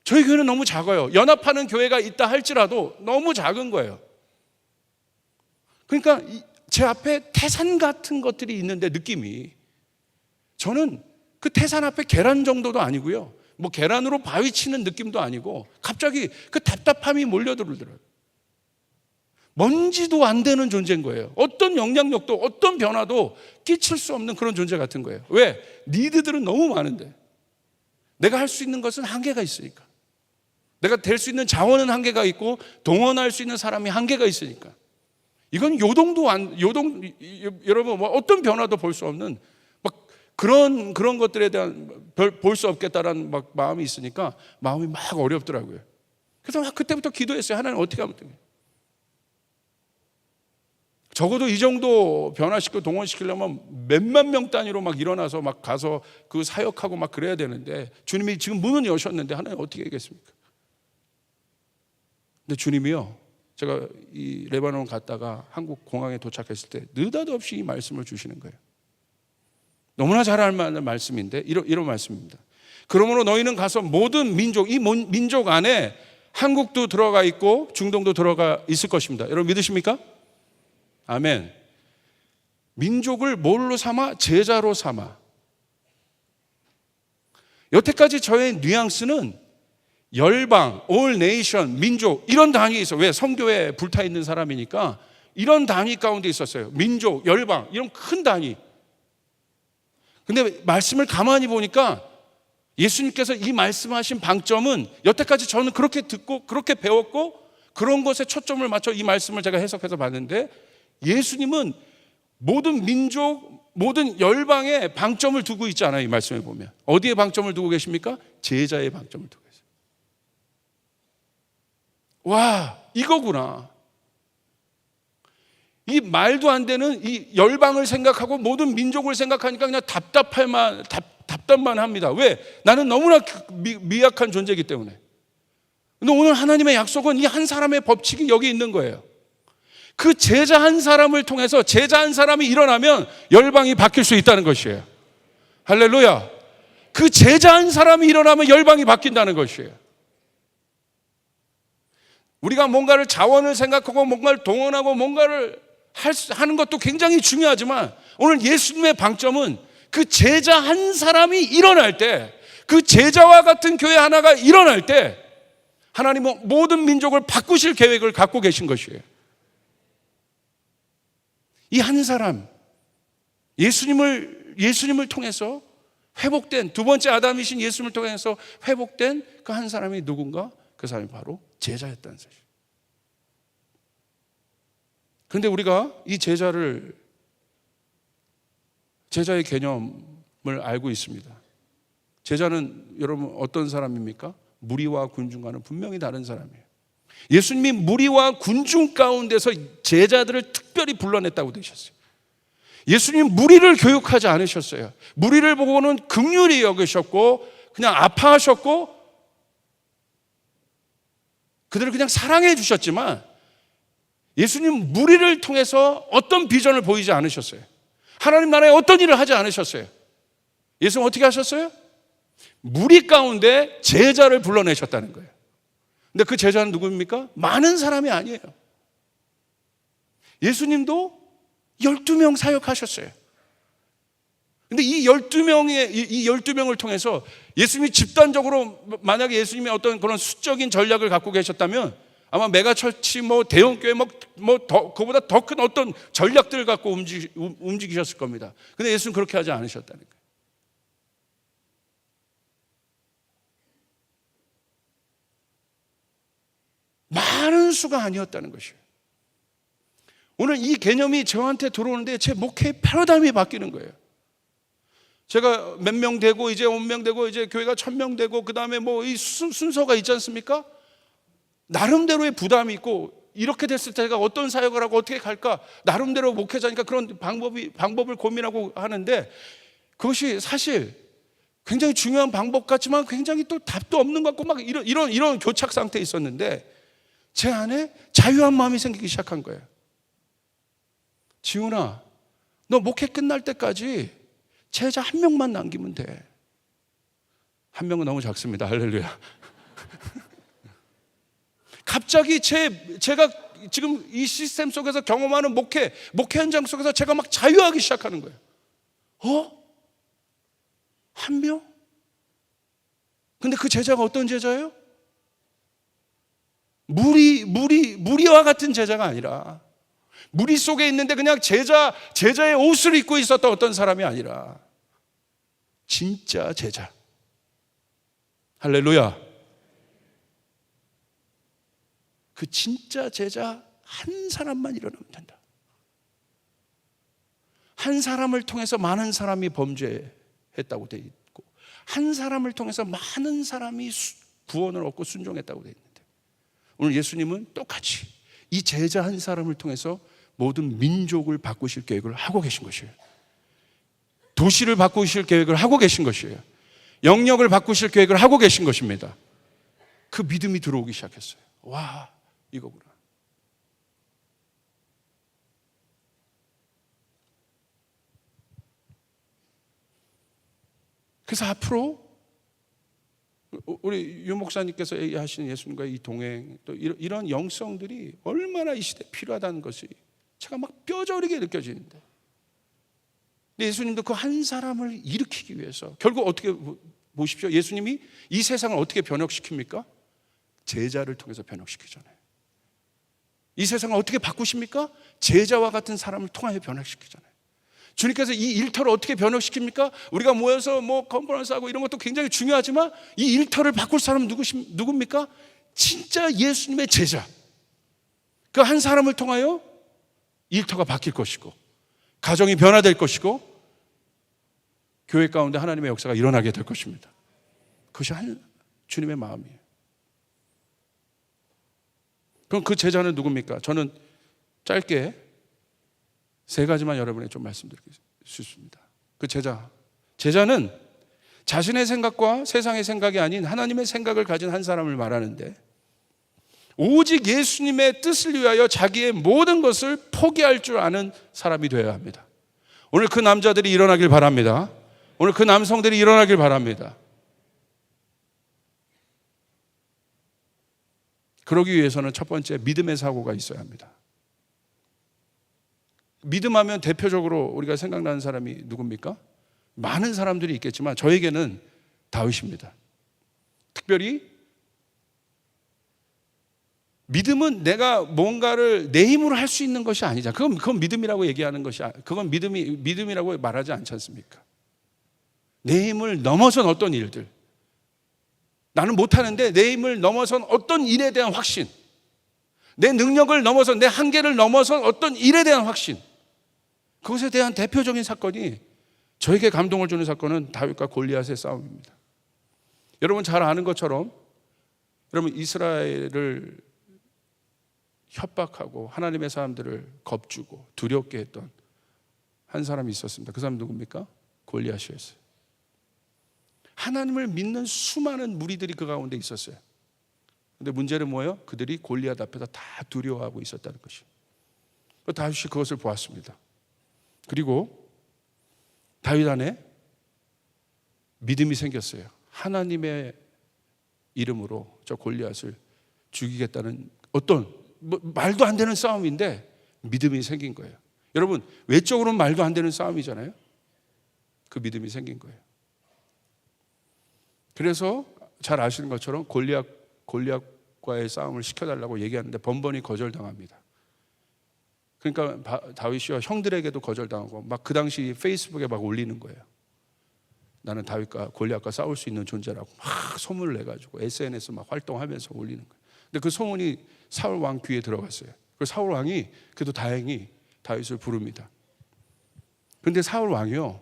저희 교회는 너무 작아요. 연합하는 교회가 있다 할지라도 너무 작은 거예요. 그러니까 제 앞에 태산 같은 것들이 있는데, 느낌이, 저는 그 태산 앞에 계란 정도도 아니고요, 계란으로 바위 치는 느낌도 아니고, 갑자기 그 답답함이 몰려들더라고요. 먼지도 안 되는 존재인 거예요. 어떤 영향력도, 어떤 변화도 끼칠 수 없는 그런 존재 같은 거예요. 왜? 니드들은 너무 많은데 내가 할 수 있는 것은 한계가 있으니까. 내가 될 수 있는 자원은 한계가 있고 동원할 수 있는 사람이 한계가 있으니까. 이건 여러분, 어떤 변화도 볼 수 없는 그런 것들에 대한 볼 수 없겠다라는 마음이 있으니까 마음이 막 어렵더라고요. 그래서 그때부터 기도했어요. 하나님, 어떻게 하면 되겠어요? 적어도 이 정도 변화시키고 동원시키려면 몇만 명 단위로 일어나서 가서 그 사역하고 그래야 되는데, 주님이 지금 문은 여셨는데 하나님 어떻게 하겠습니까? 근데 주님이요, 제가 이 레바논 갔다가 한국 공항에 도착했을 때 느닷없이 이 말씀을 주시는 거예요. 너무나 잘 알만한 말씀인데 이런 말씀입니다. 그러므로 너희는 가서 모든 민족, 이 민족 안에 한국도 들어가 있고 중동도 들어가 있을 것입니다. 여러분 믿으십니까? 아멘. 민족을 뭘로 삼아? 제자로 삼아. 여태까지 저의 뉘앙스는 열방, all nation, 민족, 이런 단위에 있어요. 왜? 성교에 불타 있는 사람이니까 이런 단위 가운데 있었어요. 민족, 열방, 이런 큰 단위. 근데 말씀을 가만히 보니까 예수님께서 이 말씀하신 방점은, 여태까지 저는 그렇게 듣고 그렇게 배웠고 그런 것에 초점을 맞춰 이 말씀을 제가 해석해서 봤는데, 예수님은 모든 민족, 모든 열방에 방점을 두고 있지 않아요. 이 말씀에 보면 어디에 방점을 두고 계십니까? 제자의 방점을 두고 계세요. 와, 이거구나. 이 말도 안 되는 이 열방을 생각하고 모든 민족을 생각하니까 그냥 답답만 합니다. 왜? 나는 너무나 미약한 존재이기 때문에. 근데 오늘 하나님의 약속은 이 한 사람의 법칙이 여기 있는 거예요. 그 제자 한 사람을 통해서 제자 한 사람이 일어나면 열방이 바뀔 수 있다는 것이에요. 할렐루야. 그 제자 한 사람이 일어나면 열방이 바뀐다는 것이에요. 우리가 뭔가를 자원을 생각하고 뭔가를 동원하고 뭔가를 하는 것도 굉장히 중요하지만, 오늘 예수님의 방점은 그 제자 한 사람이 일어날 때, 그 제자와 같은 교회 하나가 일어날 때 하나님은 모든 민족을 바꾸실 계획을 갖고 계신 것이에요. 이 한 사람, 예수님을 통해서 회복된, 두 번째 아담이신 예수님을 통해서 회복된 그 한 사람이 누군가? 그 사람이 바로 제자였다는 사실. 그런데 우리가 이 제자의 개념을 알고 있습니다. 제자는 여러분 어떤 사람입니까? 무리와 군중과는 분명히 다른 사람이에요. 예수님이 무리와 군중 가운데서 제자들을 특별히 불러냈다고 되셨어요. 예수님 무리를 교육하지 않으셨어요. 무리를 보고는 긍휼히 여기셨고 그냥 아파하셨고 그들을 그냥 사랑해 주셨지만, 예수님 무리를 통해서 어떤 비전을 보이지 않으셨어요. 하나님 나라에 어떤 일을 하지 않으셨어요. 예수님 어떻게 하셨어요? 무리 가운데 제자를 불러내셨다는 거예요. 근데 그 제자는 누구입니까? 많은 사람이 아니에요. 예수님도 12명 사역하셨어요. 근데 이 12명을 통해서 예수님이 집단적으로, 만약에 예수님이 어떤 그런 수적인 전략을 갖고 계셨다면 아마 메가처치, 대형교회, 그보다 더 큰 어떤 전략들을 갖고 움직이셨을 겁니다. 근데 예수는 그렇게 하지 않으셨다는 거예요. 많은 수가 아니었다는 것이에요. 오늘 이 개념이 저한테 들어오는데 제 목회의 패러다임이 바뀌는 거예요. 제가 몇 명 되고 이제 5명 되고 이제 교회가 1000명 되고 그 다음에 이 순서가 있지 않습니까? 나름대로의 부담이 있고, 이렇게 됐을 때 제가 어떤 사역을 하고 어떻게 갈까, 나름대로 목회자니까 그런 방법을 고민하고 하는데, 그것이 사실 굉장히 중요한 방법 같지만 굉장히 또 답도 없는 것 같고 막 이런 교착 상태에 있었는데, 제 안에 자유한 마음이 생기기 시작한 거예요. 지훈아, 너 목회 끝날 때까지 제자 1명만 남기면 돼. 1명은 너무 작습니다. 할렐루야. 갑자기 제가 지금 이 시스템 속에서 경험하는 목회 현장 속에서 제가 막 자유하기 시작하는 거예요. 1명? 근데 그 제자가 어떤 제자예요? 무리와 같은 제자가 아니라, 무리 속에 있는데 그냥 제자의 옷을 입고 있었던 어떤 사람이 아니라 진짜 제자. 할렐루야. 그 진짜 제자 한 사람만 일어나면 된다. 한 사람을 통해서 많은 사람이 범죄했다고 되어 있고, 한 사람을 통해서 많은 사람이 구원을 얻고 순종했다고 되어 있는데, 오늘 예수님은 똑같이 이 제자 한 사람을 통해서 모든 민족을 바꾸실 계획을 하고 계신 것이에요. 도시를 바꾸실 계획을 하고 계신 것이에요. 영역을 바꾸실 계획을 하고 계신 것입니다. 그 믿음이 들어오기 시작했어요. 와, 이거구나. 그래서 앞으로 우리 유 목사님께서 얘기하시는 예수님과의 이 동행, 또 이런 영성들이 얼마나 이 시대에 필요하다는 것이 제가 막 뼈저리게 느껴지는데, 근데 예수님도 그 한 사람을 일으키기 위해서 결국 어떻게 보십시오. 예수님이 이 세상을 어떻게 변혁시킵니까? 제자를 통해서 변혁시키잖아요. 이 세상을 어떻게 바꾸십니까? 제자와 같은 사람을 통하여 변혁시키잖아요. 주님께서 이 일터를 어떻게 변혁시킵니까? 우리가 모여서 컨퍼런스 하고 이런 것도 굉장히 중요하지만 이 일터를 바꿀 사람은 누굽니까? 진짜 예수님의 제자. 그 한 사람을 통하여 일터가 바뀔 것이고, 가정이 변화될 것이고, 교회 가운데 하나님의 역사가 일어나게 될 것입니다. 그것이 주님의 마음이에요. 그럼 그 제자는 누굽니까? 저는 짧게 3가지만 여러분에게 좀 말씀드리겠습니다. 그 제자는 자신의 생각과 세상의 생각이 아닌 하나님의 생각을 가진 한 사람을 말하는데, 오직 예수님의 뜻을 위하여 자기의 모든 것을 포기할 줄 아는 사람이 되어야 합니다. 오늘 그 남자들이 일어나길 바랍니다. 오늘 그 남성들이 일어나길 바랍니다. 그러기 위해서는 첫 번째, 믿음의 사고가 있어야 합니다. 믿음하면 대표적으로 우리가 생각나는 사람이 누굽니까? 많은 사람들이 있겠지만 저에게는 다윗입니다. 특별히 믿음은 내가 뭔가를 내 힘으로 할 수 있는 것이 아니잖아. 그건 믿음이라고 얘기하는 것이, 그건 믿음이라고 말하지 않지 않습니까? 내 힘을 넘어선 어떤 일들, 나는 못하는데 내 힘을 넘어선 어떤 일에 대한 확신, 내 능력을 넘어선, 내 한계를 넘어선 어떤 일에 대한 확신, 그것에 대한 대표적인 사건이, 저에게 감동을 주는 사건은 다윗과 골리앗의 싸움입니다. 여러분 잘 아는 것처럼, 여러분 이스라엘을 협박하고 하나님의 사람들을 겁주고 두렵게 했던 한 사람이 있었습니다. 그 사람이 누굽니까? 골리앗이었어요. 하나님을 믿는 수많은 무리들이 그 가운데 있었어요. 그런데 문제는 뭐예요? 그들이 골리앗 앞에서 다 두려워하고 있었다는 것이에요. 다윗이 그것을 보았습니다. 그리고 다윗 안에 믿음이 생겼어요. 하나님의 이름으로 저 골리앗을 죽이겠다는 어떤 말도 안 되는 싸움인데 믿음이 생긴 거예요. 여러분, 외적으로는 말도 안 되는 싸움이잖아요. 그 믿음이 생긴 거예요. 그래서 잘 아시는 것처럼 골리앗과의 싸움을 시켜달라고 얘기하는데 번번이 거절당합니다. 그러니까 다윗이요, 형들에게도 거절당하고 막 그 당시 페이스북에 막 올리는 거예요. 나는 다윗과 골리앗과 싸울 수 있는 존재라고 막 소문을 내가지고 SNS 막 활동하면서 올리는 거예요. 근데 그 소문이 사울 왕 귀에 들어갔어요. 그래서 사울 왕이 그래도 다행히 다윗을 부릅니다. 그런데 사울 왕이요,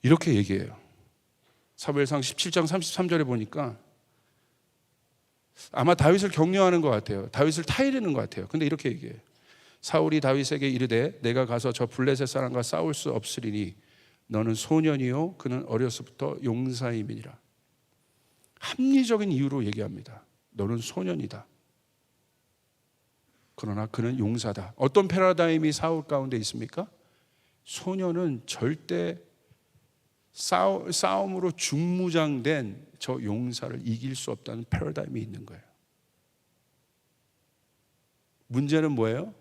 이렇게 얘기해요. 사무엘상 17장 33절에 보니까 아마 다윗을 격려하는 것 같아요. 다윗을 타이르는 것 같아요. 근데 이렇게 얘기해요. 사울이 다윗에게 이르되 내가 가서 저 블레셋 사람과 싸울 수 없으리니 너는 소년이요 그는 어려서부터 용사임이니라. 합리적인 이유로 얘기합니다. 너는 소년이다. 그러나 그는 용사다. 어떤 패러다임이 사울 가운데 있습니까? 소년은 절대 싸움으로 중무장된 저 용사를 이길 수 없다는 패러다임이 있는 거예요. 문제는 뭐예요?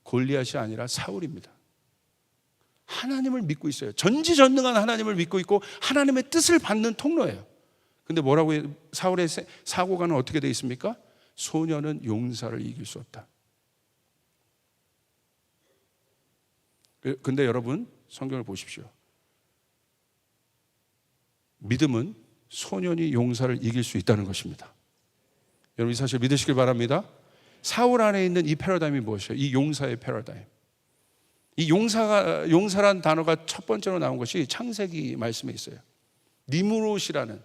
골리앗이 아니라 사울입니다. 하나님을 믿고 있어요. 전지전능한 하나님을 믿고 있고 하나님의 뜻을 받는 통로예요. 근데 뭐라고 해요? 사울의 사고관은 어떻게 되어 있습니까? 소년은 용사를 이길 수 없다. 근데 여러분, 성경을 보십시오. 믿음은 소년이 용사를 이길 수 있다는 것입니다. 여러분 이 사실 믿으시길 바랍니다. 사울 안에 있는 이 패러다임이 무엇이에요? 이 용사의 패러다임. 이 용사란 단어가 첫 번째로 나온 것이 창세기 말씀에 있어요. 니므롯이라는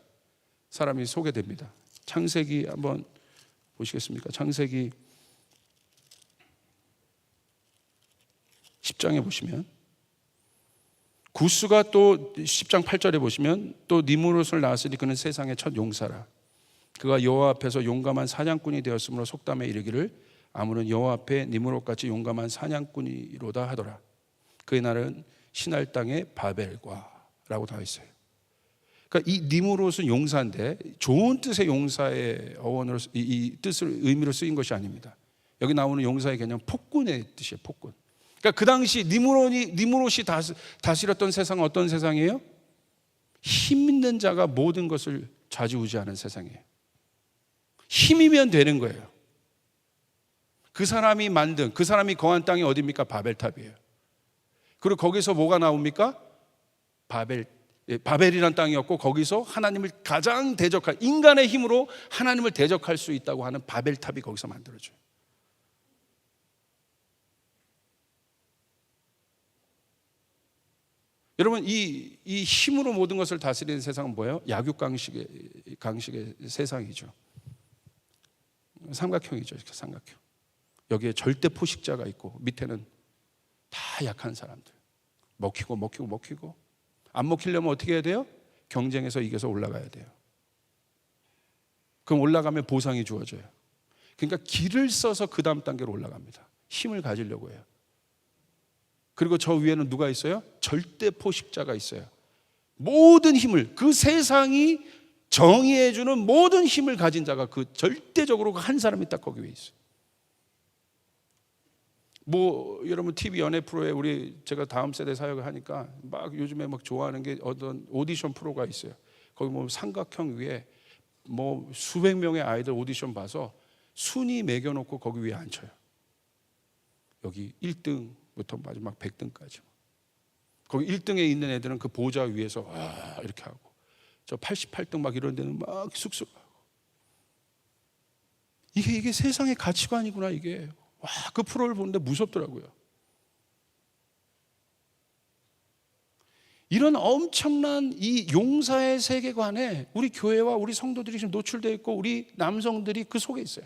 사람이 소개됩니다. 창세기 한번 보시겠습니까? 창세기 10장에 보시면 구스가 또 10장 8절에 보시면 또 니므롯을 낳았으니 그는 세상의 첫 용사라. 그가 여호와 앞에서 용감한 사냥꾼이 되었으므로 속담에 이르기를 아무는 여호와 앞에 니므롯같이 용감한 사냥꾼이로다 하더라. 그의 날은 신할 땅의 바벨과라고 나와 있어요. 그러니까 이 니므롯은 용사인데 좋은 뜻의 용사의 어원으로 이 뜻을 의미로 쓰인 것이 아닙니다. 여기 나오는 용사의 개념 폭군의 뜻이에요. 폭군. 그러니까 그 당시 니므롯이 다스렸던 세상은 어떤 세상이에요? 힘 있는 자가 모든 것을 좌지우지하는 세상이에요. 힘이면 되는 거예요. 그 사람이 만든, 그 사람이 거한 땅이 어디입니까? 바벨탑이에요. 그리고 거기서 뭐가 나옵니까? 바벨이란 땅이었고 거기서 하나님을 가장 대적할, 인간의 힘으로 하나님을 대적할 수 있다고 하는 바벨탑이 거기서 만들어져요. 여러분 이 힘으로 모든 것을 다스리는 세상은 뭐예요? 약육강식의 세상이죠. 삼각형이죠. 삼각형. 여기에 절대 포식자가 있고 밑에는 다 약한 사람들. 먹히고 안 먹히려면 어떻게 해야 돼요? 경쟁에서 이겨서 올라가야 돼요. 그럼 올라가면 보상이 주어져요. 그러니까 길을 써서 그 다음 단계로 올라갑니다. 힘을 가지려고 해요. 그리고 저 위에는 누가 있어요? 절대 포식자가 있어요. 모든 힘을, 그 세상이 정의해주는 모든 힘을 가진 자가 그 절대적으로 한 사람이 딱 거기 위에 있어요. 여러분 TV 연애 프로에 제가 다음 세대 사역을 하니까 막 요즘에 막 좋아하는 게 어떤 오디션 프로가 있어요. 거기 삼각형 위에 수백 명의 아이들 오디션 봐서 순위 매겨놓고 거기 위에 앉혀요. 여기 1등부터 마지막 100등까지. 거기 1등에 있는 애들은 그 보좌 위에서 와 이렇게 하고 저 88등 막 이런 데는 막 쑥쑥하고. 이게 세상의 가치관이구나 이게. 와, 그 프로를 보는데 무섭더라고요. 이런 엄청난 이 용사의 세계관에 우리 교회와 우리 성도들이 지금 노출되어 있고 우리 남성들이 그 속에 있어요.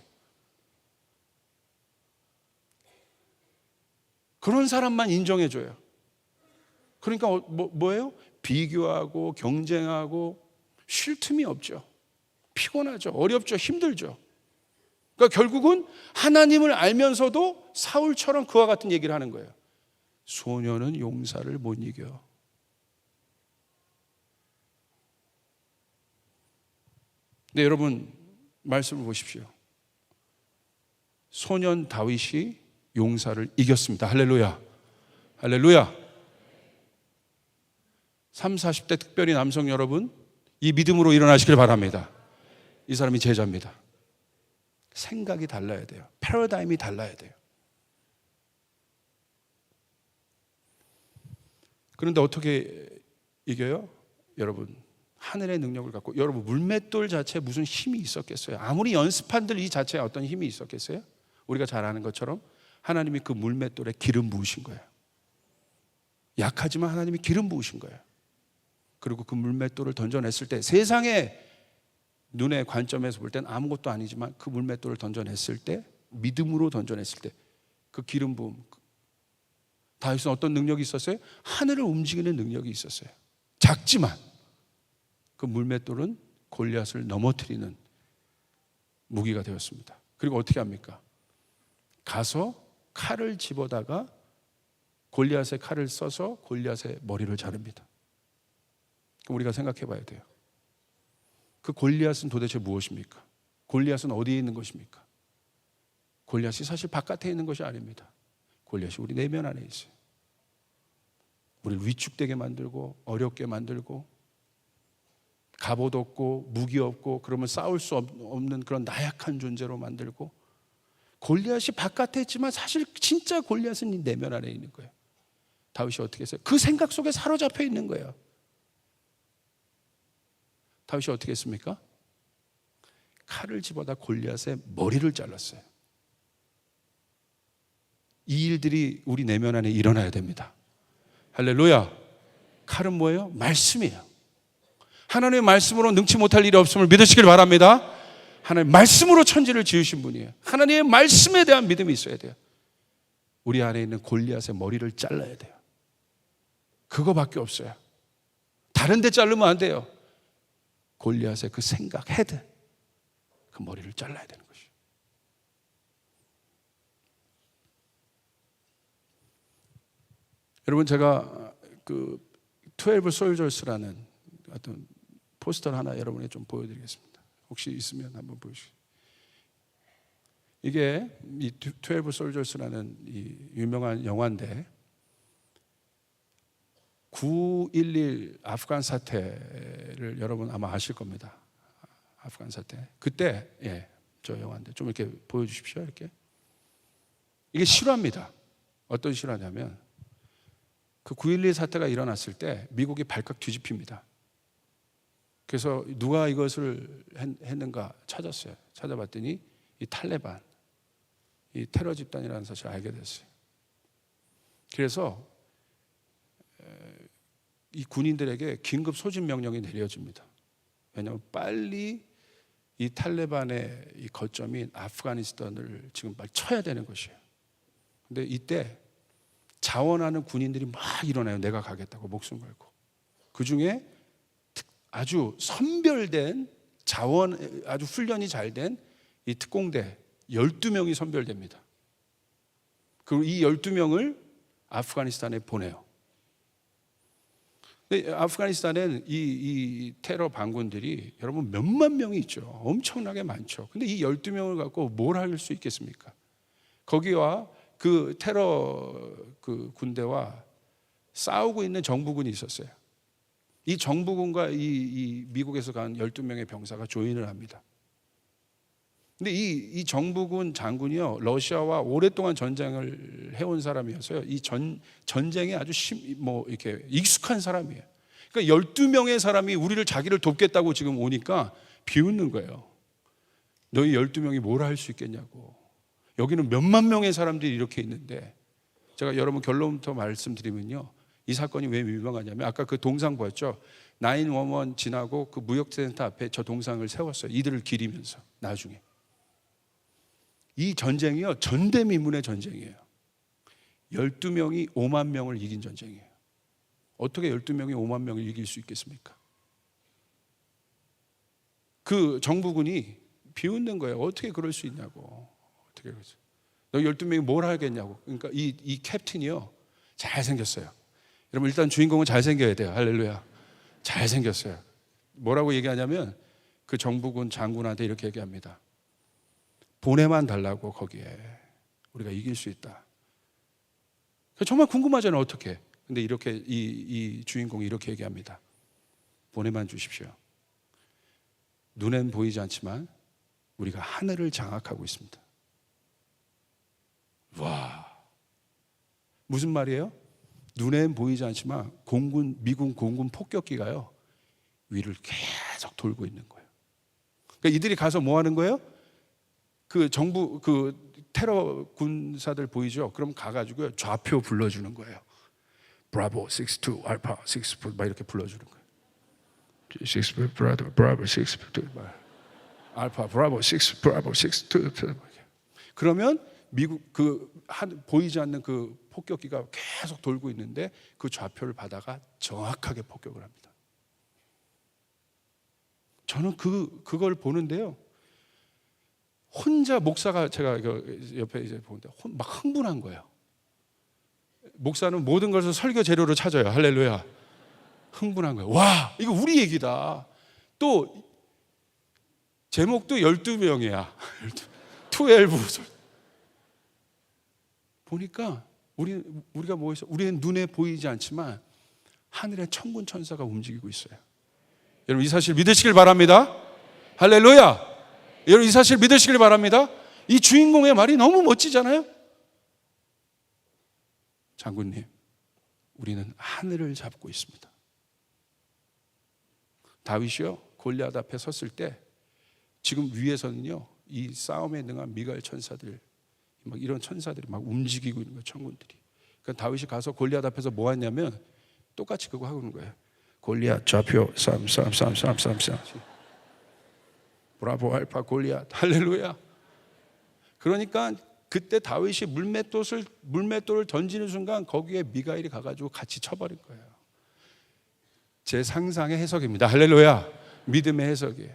그런 사람만 인정해줘요. 그러니까 뭐예요? 비교하고 경쟁하고 쉴 틈이 없죠. 피곤하죠. 어렵죠. 힘들죠. 그러니까 결국은 하나님을 알면서도 사울처럼 그와 같은 얘기를 하는 거예요. 소년은 용사를 못 이겨. 네, 여러분 말씀을 보십시오. 소년 다윗이 용사를 이겼습니다. 할렐루야. 할렐루야. 30, 40대 특별히 남성 여러분, 이 믿음으로 일어나시길 바랍니다. 이 사람이 제자입니다. 생각이 달라야 돼요. 패러다임이 달라야 돼요. 그런데 어떻게 이겨요? 여러분, 하늘의 능력을 갖고, 여러분 물맷돌 자체에 무슨 힘이 있었겠어요? 아무리 연습한들 이 자체에 어떤 힘이 있었겠어요? 우리가 잘 아는 것처럼 하나님이 그 물맷돌에 기름 부으신 거예요. 약하지만 하나님이 기름 부으신 거예요. 그리고 그 물맷돌을 던져냈을 때, 세상의 눈의 관점에서 볼 땐 아무것도 아니지만 그 물맷돌을 던져냈을 때, 믿음으로 던져냈을 때 그 기름 부음, 다윗은 어떤 능력이 있었어요? 하늘을 움직이는 능력이 있었어요. 작지만 그 물맷돌은 골리앗을 넘어뜨리는 무기가 되었습니다. 그리고 어떻게 합니까? 가서 칼을 집어다가 골리앗의 칼을 써서 골리앗의 머리를 자릅니다. 그럼 우리가 생각해 봐야 돼요. 그 골리앗은 도대체 무엇입니까? 골리앗은 어디에 있는 것입니까? 골리앗이 사실 바깥에 있는 것이 아닙니다. 골리앗이 우리 내면 안에 있어요. 우리를 위축되게 만들고 어렵게 만들고 갑옷 없고 무기 없고 그러면 싸울 수 없는 그런 나약한 존재로 만들고, 골리앗이 바깥에 있지만 사실 진짜 골리앗은 이 내면 안에 있는 거예요. 다윗이 어떻게 했어요? 그 생각 속에 사로잡혀 있는 거예요. 다윗이 어떻게 했습니까? 칼을 집어다 골리앗의 머리를 잘랐어요. 이 일들이 우리 내면 안에 일어나야 됩니다. 할렐루야. 칼은 뭐예요? 말씀이에요. 하나님의 말씀으로 능치 못할 일이 없음을 믿으시길 바랍니다. 하나님 말씀으로 천지를 지으신 분이에요. 하나님의 말씀에 대한 믿음이 있어야 돼요. 우리 안에 있는 골리앗의 머리를 잘라야 돼요. 그거밖에 없어요. 다른 데 자르면 안 돼요. 골리앗의 그 생각, 헤드, 그 머리를 잘라야 되는 것이에요. 여러분, 제가 그 12 Soldiers라는 어떤 포스터를 하나 여러분에게 좀 보여드리겠습니다. 혹시 있으면 한번 보여주시죠. 이게 이 12 Soldiers라는 이 유명한 영화인데, 9.11 아프간 사태를 여러분 아마 아실 겁니다. 아프간 사태. 그때 저 영화인데 좀 이렇게 보여주십시오. 이렇게. 이게 실화입니다. 어떤 실화냐면, 그 9.11 사태가 일어났을 때 미국이 발칵 뒤집힙니다. 그래서 누가 이것을 했는가 찾았어요. 찾아봤더니 이 탈레반, 이 테러 집단이라는 사실을 알게 됐어요. 그래서 이 군인들에게 긴급 소집 명령이 내려집니다. 왜냐하면 빨리 이 탈레반의 이 거점인 아프가니스탄을 지금 빨리 쳐야 되는 것이에요. 근데 이때 자원하는 군인들이 막 일어나요. 내가 가겠다고 목숨 걸고. 그 중에 아주 선별된 자원, 아주 훈련이 잘 된 이 특공대 12명이 선별됩니다. 그리고 이 12명을 아프가니스탄에 보내요. 근데 아프가니스탄엔 이 테러 반군들이 여러분 몇만 명이 있죠. 엄청나게 많죠. 근데 이 12명을 갖고 뭘 할 수 있겠습니까? 거기와 그 테러 그 군대와 싸우고 있는 정부군이 있었어요. 이 정부군과 이 미국에서 간 12명의 병사가 조인을 합니다. 근데 이 정부군 장군이요, 러시아와 오랫동안 전쟁을 해온 사람이어서요, 이 전쟁에 아주 이렇게 익숙한 사람이에요. 그러니까 12명의 사람이 우리를 자기를 돕겠다고 지금 오니까 비웃는 거예요. 너희 12명이 뭘 할 수 있겠냐고. 여기는 몇만 명의 사람들이 이렇게 있는데, 제가 여러분 결론부터 말씀드리면요, 이 사건이 왜 유명하냐면, 아까 그 동상 보였죠? 911 지나고 그 무역센터 앞에 저 동상을 세웠어요. 이들을 기리면서. 나중에 이 전쟁이요, 전대미문의 전쟁이에요. 12명이 5만 명을 이긴 전쟁이에요. 어떻게 12명이 5만 명을 이길 수 있겠습니까? 그 정부군이 비웃는 거예요. 어떻게 그럴 수 있냐고. 어떻게 그러지? 너 12명이 뭘 하겠냐고. 그러니까 이 캡틴이요, 잘생겼어요. 여러분, 일단 주인공은 잘생겨야 돼요. 할렐루야. 잘생겼어요. 뭐라고 얘기하냐면, 그 정부군 장군한테 이렇게 얘기합니다. 보내만 달라고. 거기에 우리가 이길 수 있다. 정말 궁금하잖아요. 어떻게? 근데 이렇게 이 주인공이 이렇게 얘기합니다. 보내만 주십시오. 눈엔 보이지 않지만 우리가 하늘을 장악하고 있습니다. 와, 무슨 말이에요? 눈엔 보이지 않지만 미군 공군 폭격기가요 위를 계속 돌고 있는 거예요. 그러니까 이들이 가서 뭐 하는 거예요? 그 정부 테러 군사들 보이죠? 그럼 가가지고 좌표 불러주는 거예요. 브라보 62 알파 64 막 이렇게 불러주는 거예요. 6 브라보 62 알파 브라보 6 브라보 62. 그러면 미국 보이지 않는 그 폭격기가 계속 돌고 있는데 그 좌표를 받아가 정확하게 폭격을 합니다. 저는 그걸 보는데요. 혼자 목사가 제가 옆에 이제 보는데 막 흥분한 거예요. 목사는 모든 것을 설교 재료로 찾아요. 할렐루야. 흥분한 거예요. 와, 이거 우리 얘기다. 또 제목도 12명이야. 12. 보니까 우리가 뭐 있어? 우리는 눈에 보이지 않지만 하늘의 천군 천사가 움직이고 있어요. 여러분 이 사실 믿으시길 바랍니다. 할렐루야. 여러분 이 사실 믿으시길 바랍니다. 이 주인공의 말이 너무 멋지잖아요. 장군님, 우리는 하늘을 잡고 있습니다. 다윗이요 골리앗 앞에 섰을 때 지금 위에서는요 이 싸움에 능한 미가엘 천사들 막 이런 천사들이 막 움직이고 있는 거예요. 천군들이. 그러니까 다윗이 가서 골리앗 앞에서 뭐 했냐면 똑같이 그거 하고 있는 거예요. 골리앗 좌표 3 브라보 알파 골리앗. 할렐루야. 그러니까 그때 다윗이 물맷돌을 던지는 순간 거기에 미가엘이 가가지고 같이 쳐버린 거예요. 제 상상의 해석입니다. 할렐루야. 믿음의 해석이에요.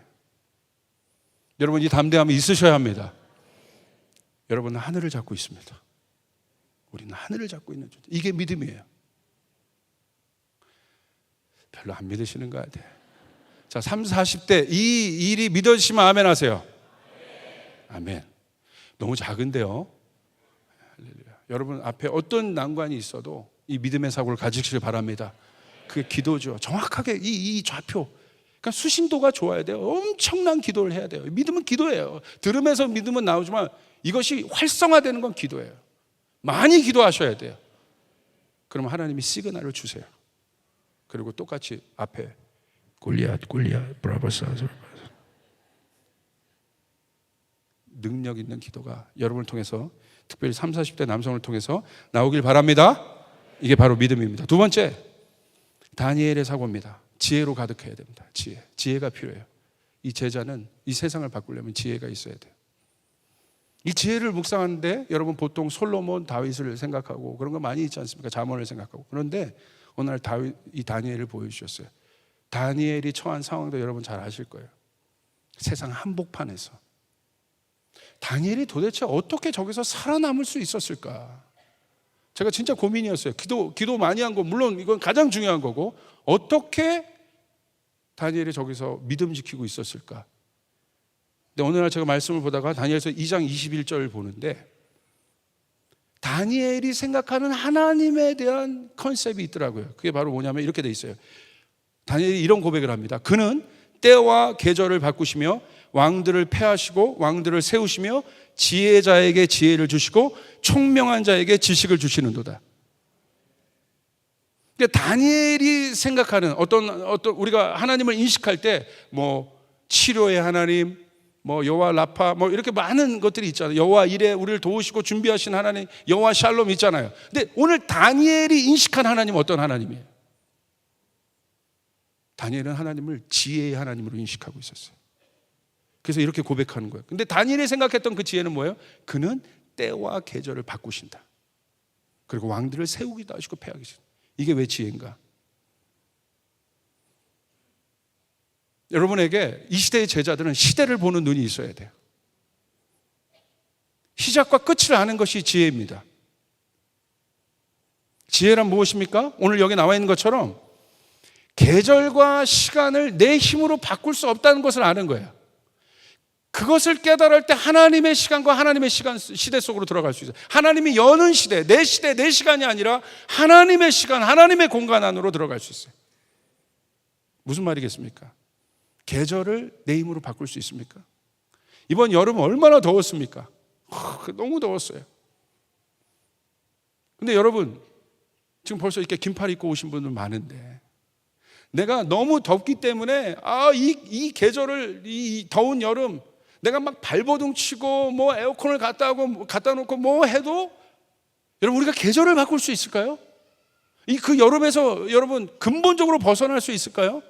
여러분 이 담대함이 있으셔야 합니다. 여러분은 하늘을 잡고 있습니다. 우리는 하늘을 잡고 있는 존재. 이게 믿음이에요. 별로 안 믿으시는 거 같아요. 자, 30, 40대 이 일이 믿어지시면 아멘 하세요. 아멘. 너무 작은데요. 할렐루야. 여러분 앞에 어떤 난관이 있어도 이 믿음의 사고를 가지시길 바랍니다. 그게 기도죠. 정확하게 이 좌표. 그러니까 수신도가 좋아야 돼요. 엄청난 기도를 해야 돼요. 믿음은 기도예요. 들으면서 믿음은 나오지만 이것이 활성화되는 건 기도예요. 많이 기도하셔야 돼요. 그럼 하나님이 시그널을 주세요. 그리고 똑같이 앞에 골리앗 브라보사 능력 있는 기도가 여러분을 통해서 특별히 30, 40대 남성을 통해서 나오길 바랍니다. 이게 바로 믿음입니다. 두 번째, 다니엘의 사고입니다. 지혜로 가득해야 됩니다. 지혜가 필요해요. 이 제자는 이 세상을 바꾸려면 지혜가 있어야 돼요. 이 지혜를 묵상하는데 여러분 보통 솔로몬, 다윗을 생각하고 그런 거 많이 있지 않습니까? 잠언을 생각하고. 그런데 어느 날 이 다니엘을 보여주셨어요. 다니엘이 처한 상황도 여러분 잘 아실 거예요. 세상 한복판에서 다니엘이 도대체 어떻게 저기서 살아남을 수 있었을까? 제가 진짜 고민이었어요. 기도 많이 한 거 물론 이건 가장 중요한 거고 어떻게 다니엘이 저기서 믿음 지키고 있었을까? 근데 어느 날 제가 말씀을 보다가 다니엘서 2장 21절을 보는데 다니엘이 생각하는 하나님에 대한 컨셉이 있더라고요. 그게 바로 뭐냐면 이렇게 돼 있어요. 다니엘이 이런 고백을 합니다. 그는 때와 계절을 바꾸시며 왕들을 패하시고 왕들을 세우시며 지혜자에게 지혜를 주시고 총명한 자에게 지식을 주시는도다. 그러니까 다니엘이 생각하는 어떤 우리가 하나님을 인식할 때 뭐 치료의 하나님, 뭐 여호와 라파, 뭐 이렇게 많은 것들이 있잖아요. 여호와 이레 우리를 도우시고 준비하신 하나님, 여호와 샬롬 있잖아요. 근데 오늘 다니엘이 인식한 하나님은 어떤 하나님이에요? 다니엘은 하나님을 지혜의 하나님으로 인식하고 있었어요. 그래서 이렇게 고백하는 거예요. 근데 다니엘이 생각했던 그 지혜는 뭐예요? 그는 때와 계절을 바꾸신다. 그리고 왕들을 세우기도 하시고 패하기도 하시고. 이게 왜 지혜인가? 여러분에게 이 시대의 제자들은 시대를 보는 눈이 있어야 돼요. 시작과 끝을 아는 것이 지혜입니다. 지혜란 무엇입니까? 오늘 여기 나와 있는 것처럼 계절과 시간을 내 힘으로 바꿀 수 없다는 것을 아는 거예요. 그것을 깨달을 때 하나님의 시간과 하나님의 시대 속으로 들어갈 수 있어요. 하나님이 여는 시대, 내 시간이 아니라 하나님의 시간, 하나님의 공간 안으로 들어갈 수 있어요. 무슨 말이겠습니까? 계절을 내 힘으로 바꿀 수 있습니까? 이번 여름 얼마나 더웠습니까? 너무 더웠어요. 근데 여러분, 지금 벌써 이렇게 긴팔 입고 오신 분들 많은데, 내가 너무 덥기 때문에 이 계절을, 이 더운 여름 내가 막 발버둥 치고 뭐 에어컨을 갖다 놓고 뭐 해도, 여러분, 우리가 계절을 바꿀 수 있을까요? 그 여름에서 여러분 근본적으로 벗어날 수 있을까요?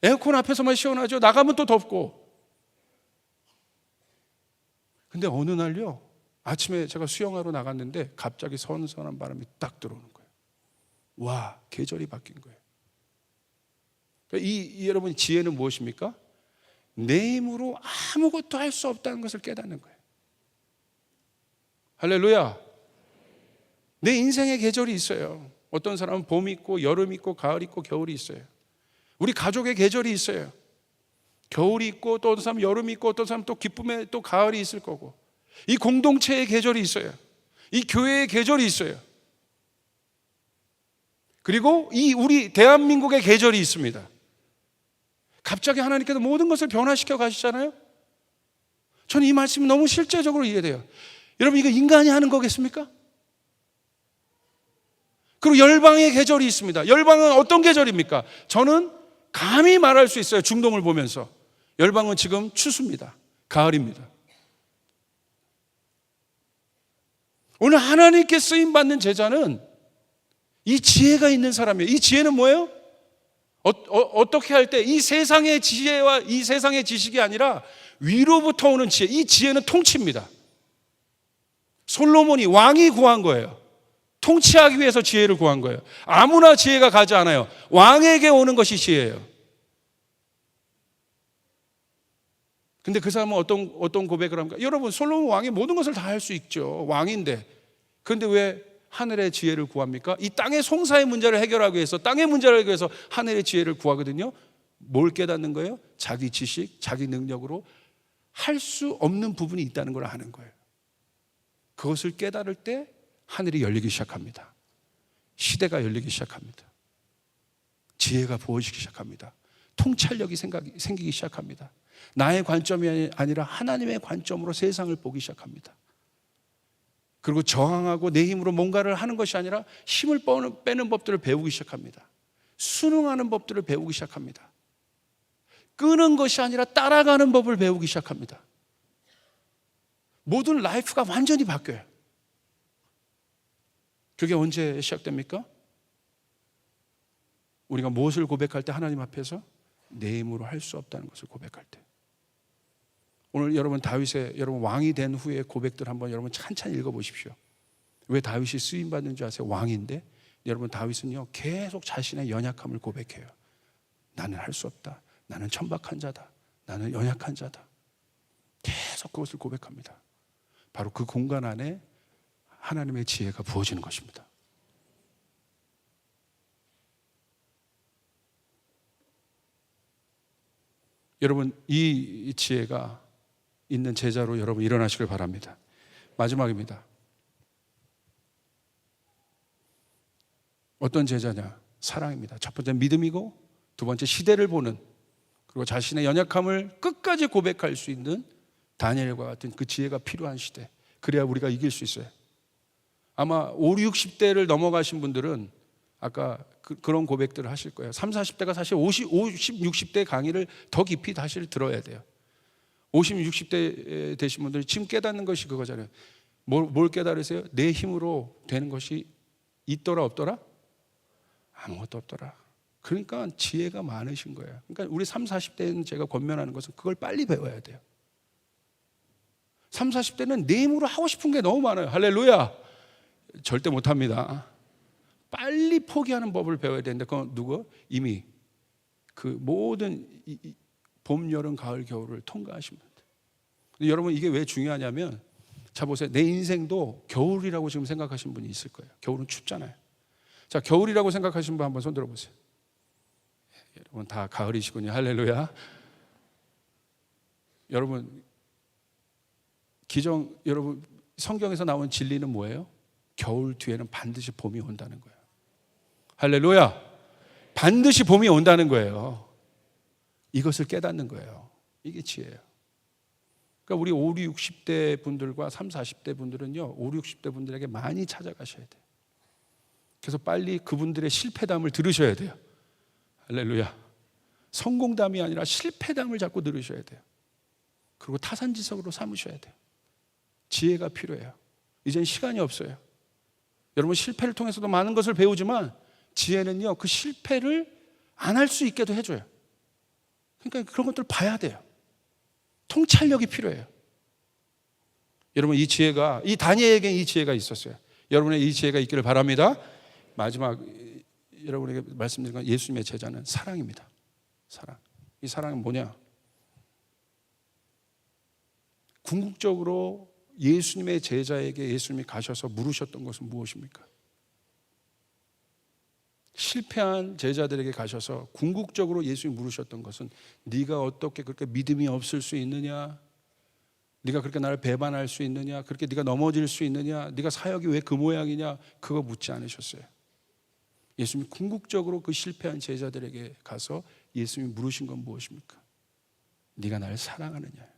에어컨 앞에서만 시원하죠. 나가면 또 덥고. 근데 어느 날요, 아침에 제가 수영하러 나갔는데 갑자기 선선한 바람이 딱 들어오는 거예요. 와, 계절이 바뀐 거예요. 그러니까 여러분, 지혜는 무엇입니까? 내 힘으로 아무것도 할 수 없다는 것을 깨닫는 거예요. 할렐루야. 내 인생의 계절이 있어요. 어떤 사람은 봄이 있고 여름 있고 가을 있고 겨울이 있어요. 우리 가족의 계절이 있어요. 겨울이 있고, 또 어떤 사람은 여름이 있고, 어떤 사람은 또 기쁨의 또 가을이 있을 거고, 이 공동체의 계절이 있어요. 이 교회의 계절이 있어요. 그리고 이 우리 대한민국의 계절이 있습니다. 갑자기 하나님께서 모든 것을 변화시켜 가시잖아요. 저는 이 말씀이 너무 실제적으로 이해돼요. 여러분, 이거 인간이 하는 거겠습니까? 그리고 열방의 계절이 있습니다. 열방은 어떤 계절입니까? 저는 감히 말할 수 있어요. 중동을 보면서 열방은 지금 추수입니다. 가을입니다. 오늘 하나님께 쓰임받는 제자는 이 지혜가 있는 사람이에요. 이 지혜는 뭐예요? 어떻게 할 때 이 세상의 지혜와 이 세상의 지식이 아니라 위로부터 오는 지혜, 이 지혜는 통치입니다. 솔로몬이, 왕이 구한 거예요. 통치하기 위해서 지혜를 구한 거예요. 아무나 지혜가 가지 않아요. 왕에게 오는 것이 지혜예요. 근데 그 사람은 어떤 고백을 합니까? 여러분, 솔로몬 왕이 모든 것을 다 할 수 있죠. 왕인데. 그런데 왜 하늘의 지혜를 구합니까? 이 땅의 송사의 문제를 해결하기 위해서, 땅의 문제를 해결하기 위해서 하늘의 지혜를 구하거든요. 뭘 깨닫는 거예요? 자기 지식, 자기 능력으로 할 수 없는 부분이 있다는 걸 아는 거예요. 그것을 깨달을 때 하늘이 열리기 시작합니다. 시대가 열리기 시작합니다. 지혜가 부어지기 시작합니다. 통찰력이 생기기 시작합니다. 나의 관점이 아니라 하나님의 관점으로 세상을 보기 시작합니다. 그리고 저항하고 내 힘으로 뭔가를 하는 것이 아니라 힘을 빼는 법들을 배우기 시작합니다. 순응하는 법들을 배우기 시작합니다. 끄는 것이 아니라 따라가는 법을 배우기 시작합니다. 모든 라이프가 완전히 바뀌어요. 그게 언제 시작됩니까? 우리가 무엇을 고백할 때 하나님 앞에서 내 힘으로 할 수 없다는 것을 고백할 때. 오늘 여러분 다윗의 여러분 왕이 된 후의 고백들 한번 여러분 찬찬히 읽어보십시오. 왜 다윗이 쓰임받는 줄 아세요? 왕인데. 여러분, 다윗은요 계속 자신의 연약함을 고백해요. 나는 할 수 없다. 나는 천박한 자다. 나는 연약한 자다. 계속 그것을 고백합니다. 바로 그 공간 안에 하나님의 지혜가 부어지는 것입니다. 여러분, 이 지혜가 있는 제자로 여러분 일어나시길 바랍니다. 마지막입니다. 어떤 제자냐? 사랑입니다. 첫 번째 믿음이고, 두 번째 시대를 보는, 그리고 자신의 연약함을 끝까지 고백할 수 있는 다니엘과 같은 그 지혜가 필요한 시대. 그래야 우리가 이길 수 있어요. 아마 5, 60대를 넘어가신 분들은 아까 그런 고백들을 하실 거예요. 30, 40대가 사실 50, 60대 강의를 더 깊이 다시 들어야 돼요. 50, 60대 되신 분들이 지금 깨닫는 것이 그거잖아요. 뭘 깨달으세요? 내 힘으로 되는 것이 있더라 없더라? 아무것도 없더라. 그러니까 지혜가 많으신 거예요. 그러니까 우리 30, 40대는 제가 권면하는 것은 그걸 빨리 배워야 돼요. 30, 40대는 내 힘으로 하고 싶은 게 너무 많아요. 할렐루야. 절대 못합니다. 빨리 포기하는 법을 배워야 되는데, 그건 누구? 이미 그 모든 봄, 여름, 가을, 겨울을 통과하신 분들. 여러분, 이게 왜 중요하냐면, 자 보세요. 내 인생도 겨울이라고 지금 생각하시는 분이 있을 거예요. 겨울은 춥잖아요. 자, 겨울이라고 생각하시는 분 한번 손 들어보세요. 여러분 다 가을이시군요. 할렐루야. 여러분 여러분 성경에서 나온 진리는 뭐예요? 겨울 뒤에는 반드시 봄이 온다는 거예요. 할렐루야. 반드시 봄이 온다는 거예요. 이것을 깨닫는 거예요. 이게 지혜예요. 그러니까 우리 5, 60대 분들과 3, 40대 분들은요, 5, 60대 분들에게 많이 찾아가셔야 돼요. 그래서 빨리 그분들의 실패담을 들으셔야 돼요. 할렐루야. 성공담이 아니라 실패담을 자꾸 들으셔야 돼요. 그리고 타산지석으로 삼으셔야 돼요. 지혜가 필요해요. 이젠 시간이 없어요. 여러분 실패를 통해서도 많은 것을 배우지만 지혜는요, 그 실패를 안 할 수 있게도 해줘요. 그러니까 그런 것들을 봐야 돼요. 통찰력이 필요해요. 여러분 이 지혜가, 이 다니엘에게 이 지혜가 있었어요. 여러분의 이 지혜가 있기를 바랍니다. 마지막 여러분에게 말씀드린 건 예수님의 제자는 사랑입니다. 사랑. 이 사랑은 뭐냐? 궁극적으로 예수님의 제자에게 예수님이 가셔서 물으셨던 것은 무엇입니까? 실패한 제자들에게 가셔서 궁극적으로 예수님이 물으셨던 것은 네가 어떻게 그렇게 믿음이 없을 수 있느냐? 네가 그렇게 나를 배반할 수 있느냐? 그렇게 네가 넘어질 수 있느냐? 네가 사역이 왜 그 모양이냐? 그거 묻지 않으셨어요. 예수님이 궁극적으로 그 실패한 제자들에게 가서 예수님이 물으신 건 무엇입니까? 네가 나를 사랑하느냐?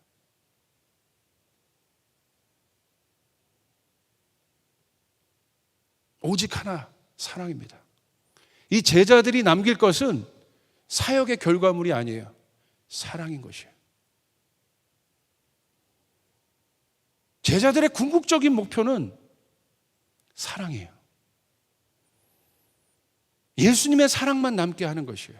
오직 하나, 사랑입니다. 이 제자들이 남길 것은 사역의 결과물이 아니에요. 사랑인 것이에요. 제자들의 궁극적인 목표는 사랑이에요. 예수님의 사랑만 남게 하는 것이에요.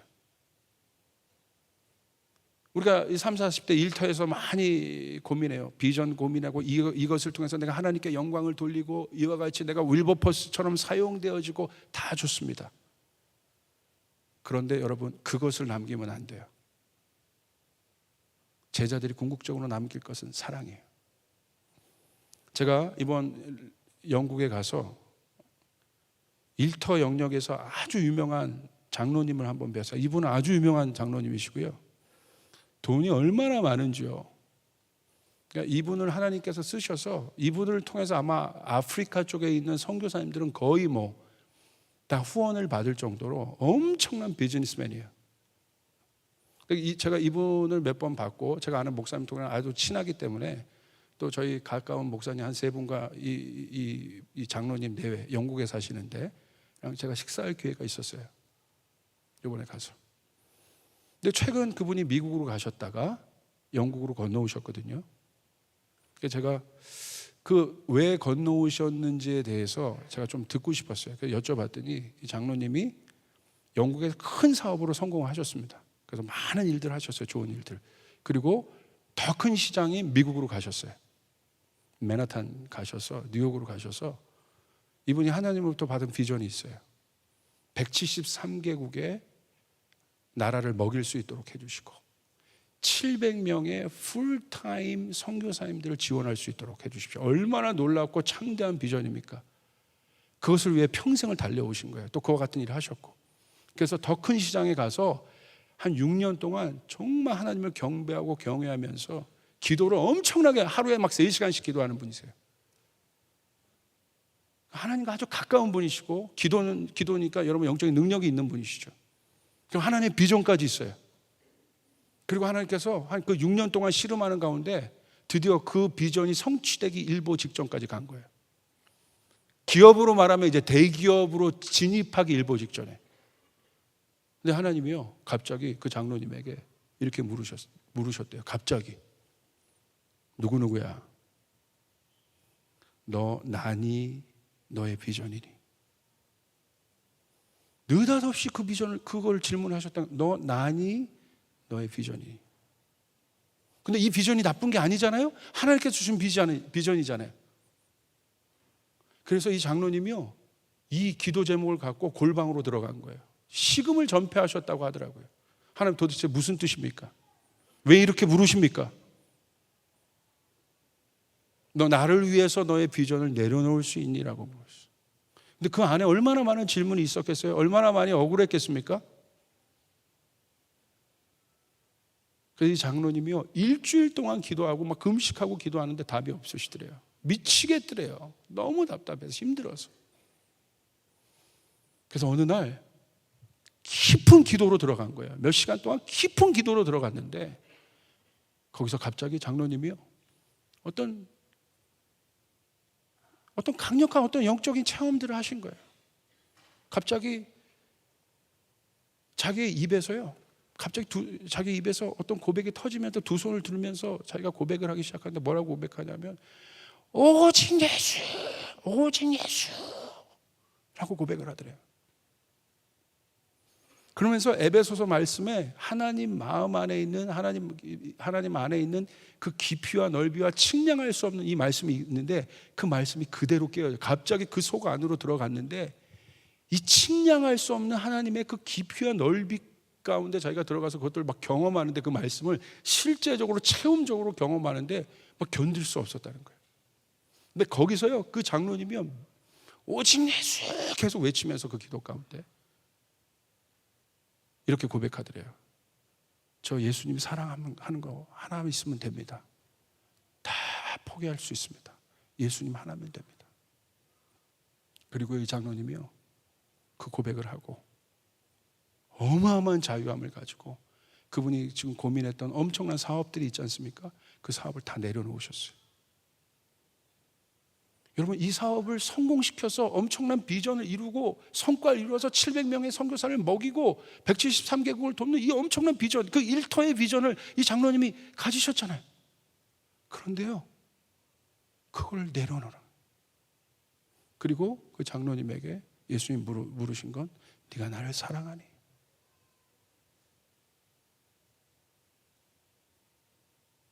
우리가 30, 40대 일터에서 많이 고민해요. 비전 고민하고 이것을 통해서 내가 하나님께 영광을 돌리고 이와 같이 내가 윌버포스처럼 사용되어지고 다 좋습니다. 그런데 여러분 그것을 남기면 안 돼요. 제자들이 궁극적으로 남길 것은 사랑이에요. 제가 이번 영국에 가서 일터 영역에서 아주 유명한 장로님을 한번 뵀어요. 이분은 아주 유명한 장로님이시고요. 돈이 얼마나 많은지요. 그러니까 이분을 하나님께서 쓰셔서 이분을 통해서 아마 아프리카 쪽에 있는 선교사님들은 거의 다 후원을 받을 정도로 엄청난 비즈니스맨이에요. 제가 이분을 몇 번 봤고 제가 아는 목사님 통해 아주 친하기 때문에 또 저희 가까운 목사님 한 3분과 이 장로님 내외 영국에 사시는데 제가 식사할 기회가 있었어요. 이번에 가서. 근데 최근 그분이 미국으로 가셨다가 영국으로 건너오셨거든요. 그래서 제가 그 왜 건너오셨는지에 대해서 제가 좀 듣고 싶었어요. 그래서 여쭤봤더니 이 장로님이 영국에서 큰 사업으로 성공하셨습니다. 그래서 많은 일들 하셨어요. 좋은 일들. 그리고 더 큰 시장이 미국으로 가셨어요. 맨하탄 가셔서 뉴욕으로 가셔서 이분이 하나님으로부터 받은 비전이 있어요. 173개국의 나라를 먹일 수 있도록 해주시고 700명의 풀타임 선교사님들을 지원할 수 있도록 해주십시오. 얼마나 놀랍고 창대한 비전입니까? 그것을 위해 평생을 달려오신 거예요. 또 그와 같은 일을 하셨고 그래서 더 큰 시장에 가서 한 6년 동안 정말 하나님을 경배하고 경외하면서 기도를 엄청나게 하루에 막 3시간씩 기도하는 분이세요. 하나님과 아주 가까운 분이시고 기도니까 여러분 영적인 능력이 있는 분이시죠. 그럼 하나님의 비전까지 있어요. 그리고 하나님께서 한 그 6년 동안 씨름하는 가운데 드디어 그 비전이 성취되기 일보 직전까지 간 거예요. 기업으로 말하면 이제 대기업으로 진입하기 일보 직전에. 근데 하나님이요 갑자기 그 장로님에게 이렇게 물으셨대요. 갑자기 누구누구야 너 나니 너의 비전이니? 느닷없이 그 비전을 그걸 질문하셨다. 너 나니 너의 비전이니? 근데 이 비전이 나쁜 게 아니잖아요. 하나님께서 주신 비전이잖아요. 그래서 이 장로님이요 이 기도 제목을 갖고 골방으로 들어간 거예요. 식음을 전폐하셨다고 하더라고요. 하나님 도대체 무슨 뜻입니까? 왜 이렇게 물으십니까? 너 나를 위해서 너의 비전을 내려놓을 수 있니라고 물었어요. 근데 그 안에 얼마나 많은 질문이 있었겠어요? 얼마나 많이 억울했겠습니까? 그래서 이 장로님이요, 일주일 동안 기도하고 막 금식하고 기도하는데 답이 없으시더래요. 미치겠더래요. 너무 답답해서 힘들어서. 그래서 어느 날 깊은 기도로 들어간 거예요. 몇 시간 동안 깊은 기도로 들어갔는데 거기서 갑자기 장로님이요, 어떤 강력한 어떤 영적인 체험들을 하신 거예요. 갑자기 자기 입에서요, 자기 입에서 어떤 고백이 터지면서 두 손을 들면서 자기가 고백을 하기 시작하는데 뭐라고 고백하냐면 오직 예수, 오직 예수 라고 고백을 하더래요. 그러면서 에베소서 말씀에 하나님 마음 안에 있는 하나님 안에 있는 그 깊이와 넓이와 측량할 수 없는 이 말씀이 있는데 그 말씀이 그대로 깨어져요. 갑자기 그 속 안으로 들어갔는데 이 측량할 수 없는 하나님의 그 깊이와 넓이 가운데 자기가 들어가서 그것들을 막 경험하는데 그 말씀을 실제적으로 체험적으로 경험하는데 막 견딜 수 없었다는 거예요. 근데 거기서요, 그 장로님이요, 오직 예수 계속 외치면서 그 기도 가운데 이렇게 고백하더래요. 저 예수님 사랑하는 거 하나만 있으면 됩니다. 다 포기할 수 있습니다. 예수님 하나면 됩니다. 그리고 이 장로님이요, 그 고백을 하고 어마어마한 자유함을 가지고 그분이 지금 고민했던 엄청난 사업들이 있지 않습니까? 그 사업을 다 내려놓으셨어요. 여러분, 이 사업을 성공시켜서 엄청난 비전을 이루고 성과를 이루어서 700명의 선교사를 먹이고 173개국을 돕는 이 엄청난 비전, 그 일터의 비전을 이 장로님이 가지셨잖아요. 그런데요, 그걸 내려놓으라. 그리고 그 장로님에게 예수님 물으신 건 네가 나를 사랑하니?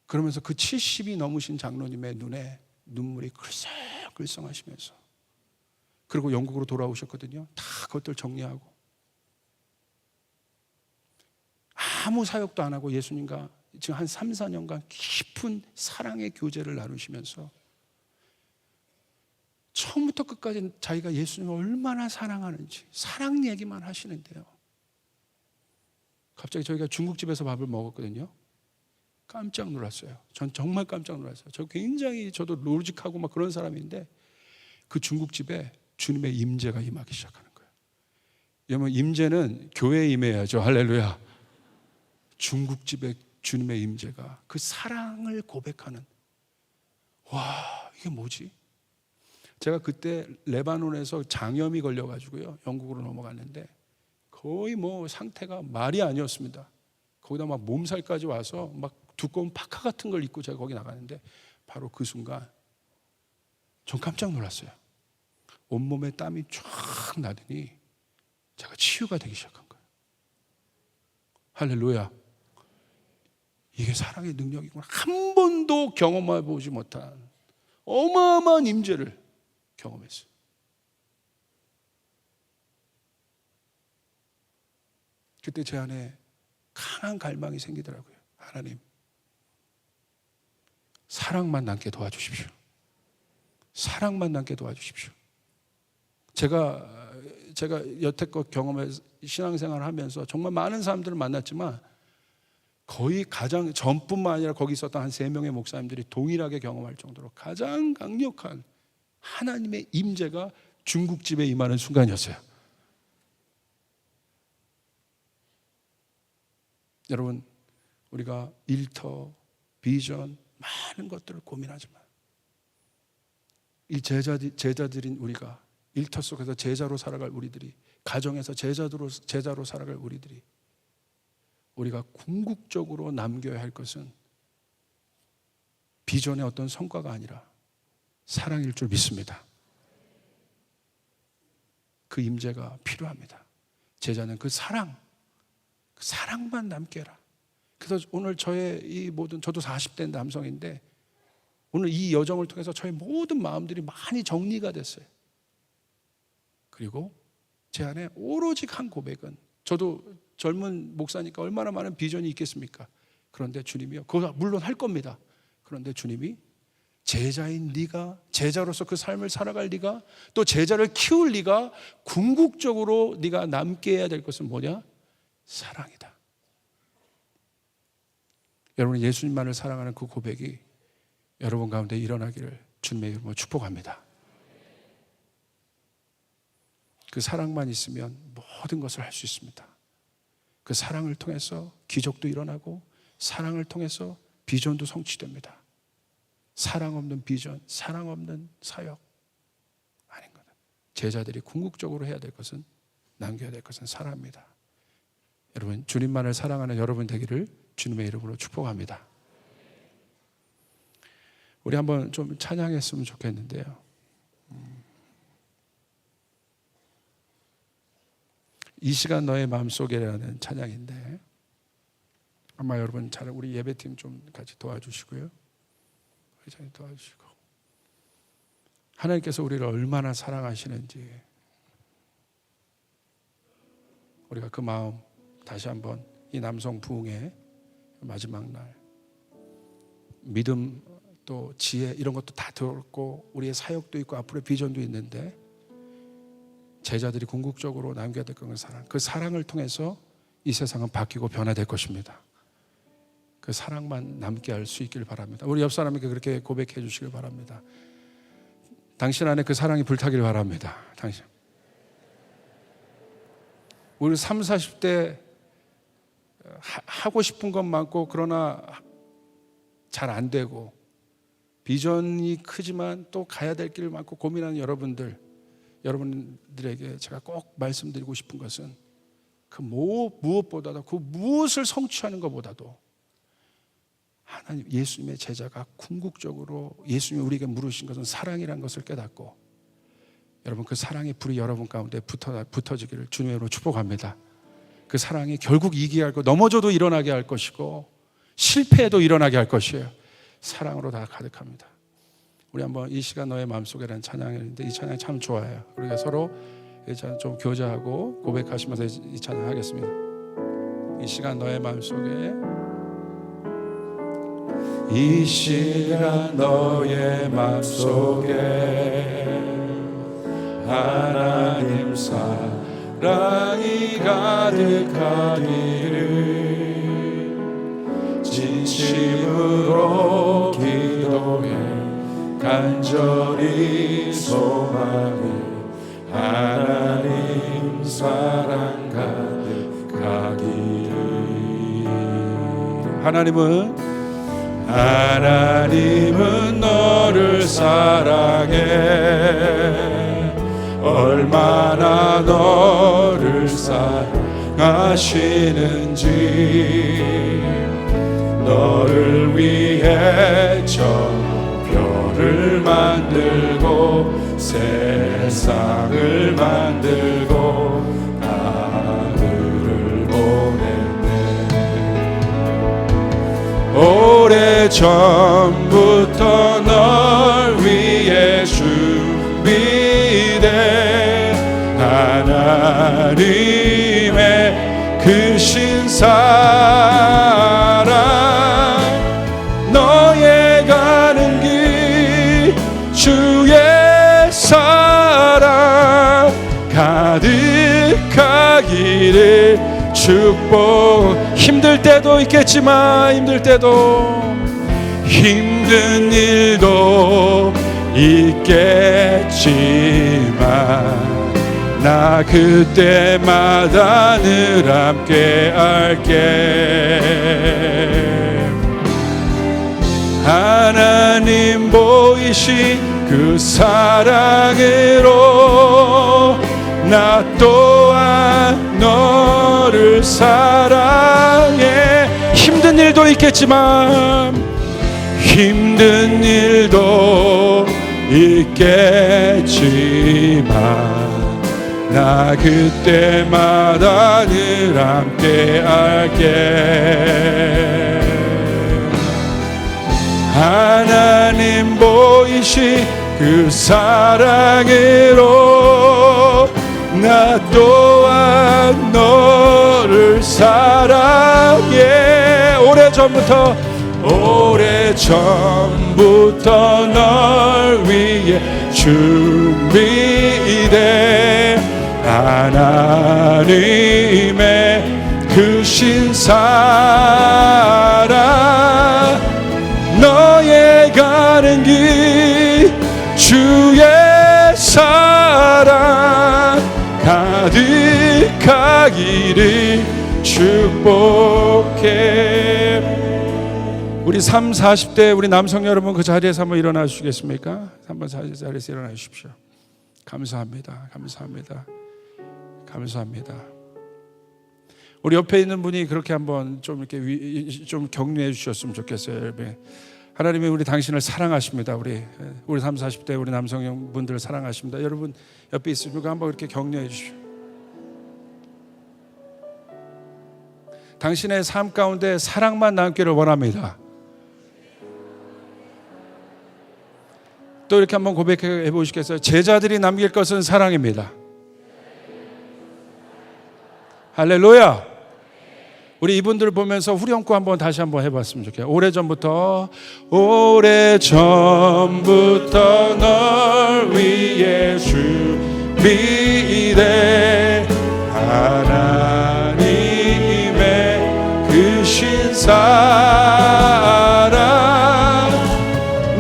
그러면서 그 70이 넘으신 장로님의 눈에 눈물이 글썽글썽하시면서, 그리고 영국으로 돌아오셨거든요. 다 그것들 정리하고 아무 사역도 안 하고 예수님과 지금 한 3, 4년간 깊은 사랑의 교제를 나누시면서 처음부터 끝까지 자기가 예수님을 얼마나 사랑하는지 사랑 얘기만 하시는데요, 갑자기 저희가 중국집에서 밥을 먹었거든요. 깜짝 놀랐어요. 전 정말 깜짝 놀랐어요. 저도 로직하고 막 그런 사람인데 그 중국집에 주님의 임재가 임하기 시작하는 거예요. 여러분, 임재는 교회에 임해야죠. 할렐루야. 중국집에 주님의 임재가, 그 사랑을 고백하는, 와, 이게 뭐지? 제가 그때 레바논에서 장염이 걸려가지고요, 영국으로 넘어갔는데 거의 뭐 상태가 말이 아니었습니다. 거기다 막 몸살까지 와서 막 두꺼운 파카 같은 걸 입고 제가 거기 나가는데 바로 그 순간 전 깜짝 놀랐어요. 온몸에 땀이 쫙 나더니 제가 치유가 되기 시작한 거예요. 할렐루야. 이게 사랑의 능력이구나. 한 번도 경험해 보지 못한 어마어마한 임재를 경험했어요. 그때 제 안에 강한 갈망이 생기더라고요. 하나님, 사랑만 남게 도와주십시오. 사랑만 남게 도와주십시오. 제가 여태껏 경험해서 신앙생활을 하면서 정말 많은 사람들을 만났지만 거의 가장 전뿐만 아니라 거기 있었던 한 3명의 목사님들이 동일하게 경험할 정도로 가장 강력한 하나님의 임재가 중국집에 임하는 순간이었어요. 여러분, 우리가 일터, 비전, 많은 것들을 고민하지만 이 제자들인 우리가, 일터 속에서 제자로 살아갈 우리들이, 가정에서 제자로 살아갈 우리들이, 우리가 궁극적으로 남겨야 할 것은 비전의 어떤 성과가 아니라 사랑일 줄 믿습니다. 그 임재가 필요합니다. 제자는 그 사랑만 남게 해라. 그래서 오늘 저의 이 모든, 저도 40대 남성인데 오늘 이 여정을 통해서 저의 모든 마음들이 많이 정리가 됐어요. 그리고 제 안에 오로지 한 고백은, 저도 젊은 목사니까 얼마나 많은 비전이 있겠습니까? 그런데 주님이요, 그거 물론 할 겁니다. 그런데 주님이 제자인 네가, 제자로서 그 삶을 살아갈 네가, 또 제자를 키울 네가 궁극적으로 네가 남게 해야 될 것은 뭐냐? 사랑이다. 여러분 예수님만을 사랑하는 그 고백이 여러분 가운데 일어나기를 주님의 이름으로 축복합니다. 그 사랑만 있으면 모든 것을 할 수 있습니다. 그 사랑을 통해서 기적도 일어나고 사랑을 통해서 비전도 성취됩니다. 사랑 없는 비전, 사랑 없는 사역 아닌 거다. 제자들이 궁극적으로 해야 될 것은, 남겨야 될 것은 사랑입니다. 여러분 주님만을 사랑하는 여러분 되기를 주님의 이름으로 축복합니다. 우리 한번 좀 찬양했으면 좋겠는데요. 이 시간 너의 마음속에라는 찬양인데 아마 여러분 잘 우리 예배팀 좀 같이 도와주시고요. 회장님 도와주시고, 하나님께서 우리를 얼마나 사랑하시는지 우리가 그 마음 다시 한번 이 남성 부흥의 마지막 날 믿음 또 지혜 이런 것도 다 들었고 우리의 사역도 있고 앞으로의 비전도 있는데 제자들이 궁극적으로 남겨야 될 건 사랑. 그 사랑을 통해서 이 세상은 바뀌고 변화될 것입니다. 그 사랑만 남게 할 수 있기를 바랍니다. 우리 옆 사람에게 그렇게 고백해 주시길 바랍니다. 당신 안에 그 사랑이 불타기를 바랍니다. 당신. 우리 30, 40대 하고 싶은 건 많고 그러나 잘 안 되고 비전이 크지만 또 가야 될 길 많고 고민하는 여러분들에게 제가 꼭 말씀드리고 싶은 것은 그 무엇보다도 그 무엇을 성취하는 것보다도 하나님 예수님의 제자가 궁극적으로 예수님이 우리에게 물으신 것은 사랑이라는 것을 깨닫고 여러분 그 사랑의 불이 여러분 가운데 붙어지기를 주님으로 축복합니다. 그 사랑이 결국 이기게 할 것, 넘어져도 일어나게 할 것이고 실패해도 일어나게 할 것이에요. 사랑으로 다 가득합니다. 우리 한번 이 시간 너의 마음속에라는 찬양인데 이 찬양이 참 좋아요. 우리가 서로 좀 교제하고 고백하시면서 이 찬양 하겠습니다. 이 시간 너의 마음속에, 이 시간 너의 마음속에 하나님 사랑이 가득하기를 진심으로 기도해 간절히 소망해 하나님 사랑 가득하기를. 하나님은 너를 사랑해 얼마나 너를 사랑하시는지 너를 위해 저 별을 만들고 세상을 만들고 아들을 보냈네. 오래전부터 널 위해 준비된 하나님의 크신 사랑 너의 가는 길 주의 사랑 가득하기를 축복. 힘들 때도 있겠지만 힘든 일도 있겠지만 나 그때마다 늘 함께 할게. 하나님 보이신 그 사랑으로 나 또한 너를 사랑해. 힘든 일도 있겠지만 힘든 일도 있겠지만 나 그때마다 늘 함께 할게. 하나님 보이신 그 사랑으로 나 또한 너를 사랑해. 오래전부터 널 위해 준비된 하나님의 크신 사랑 너의 가는 길 주의 사랑 가득하기를 축복해. 우리 30, 40대 우리 남성 여러분 그 자리에서 한번 일어나 주시겠습니까? 한번 자리에서 일어나 주십시오. 감사합니다. 감사합니다. 감사합니다. 우리 옆에 있는 분이 그렇게 한번 좀 이렇게 좀 격려해 주셨으면 좋겠어요. 여러분, 하나님이 우리 당신을 사랑하십니다. 우리 30, 40대 우리 남성분들을 사랑하십니다. 여러분 옆에 있으니까 한번 이렇게 격려해 주십시오. 당신의 삶 가운데 사랑만 남기를 원합니다. 또 이렇게 한번 고백해 보시겠어요? 제자들이 남길 것은 사랑입니다. 할렐루야. 우리 이분들 보면서 후렴구 한번 다시 한번 해봤으면 좋겠어요. 오래전부터 널 위해 준비된 하나님의 크신 사랑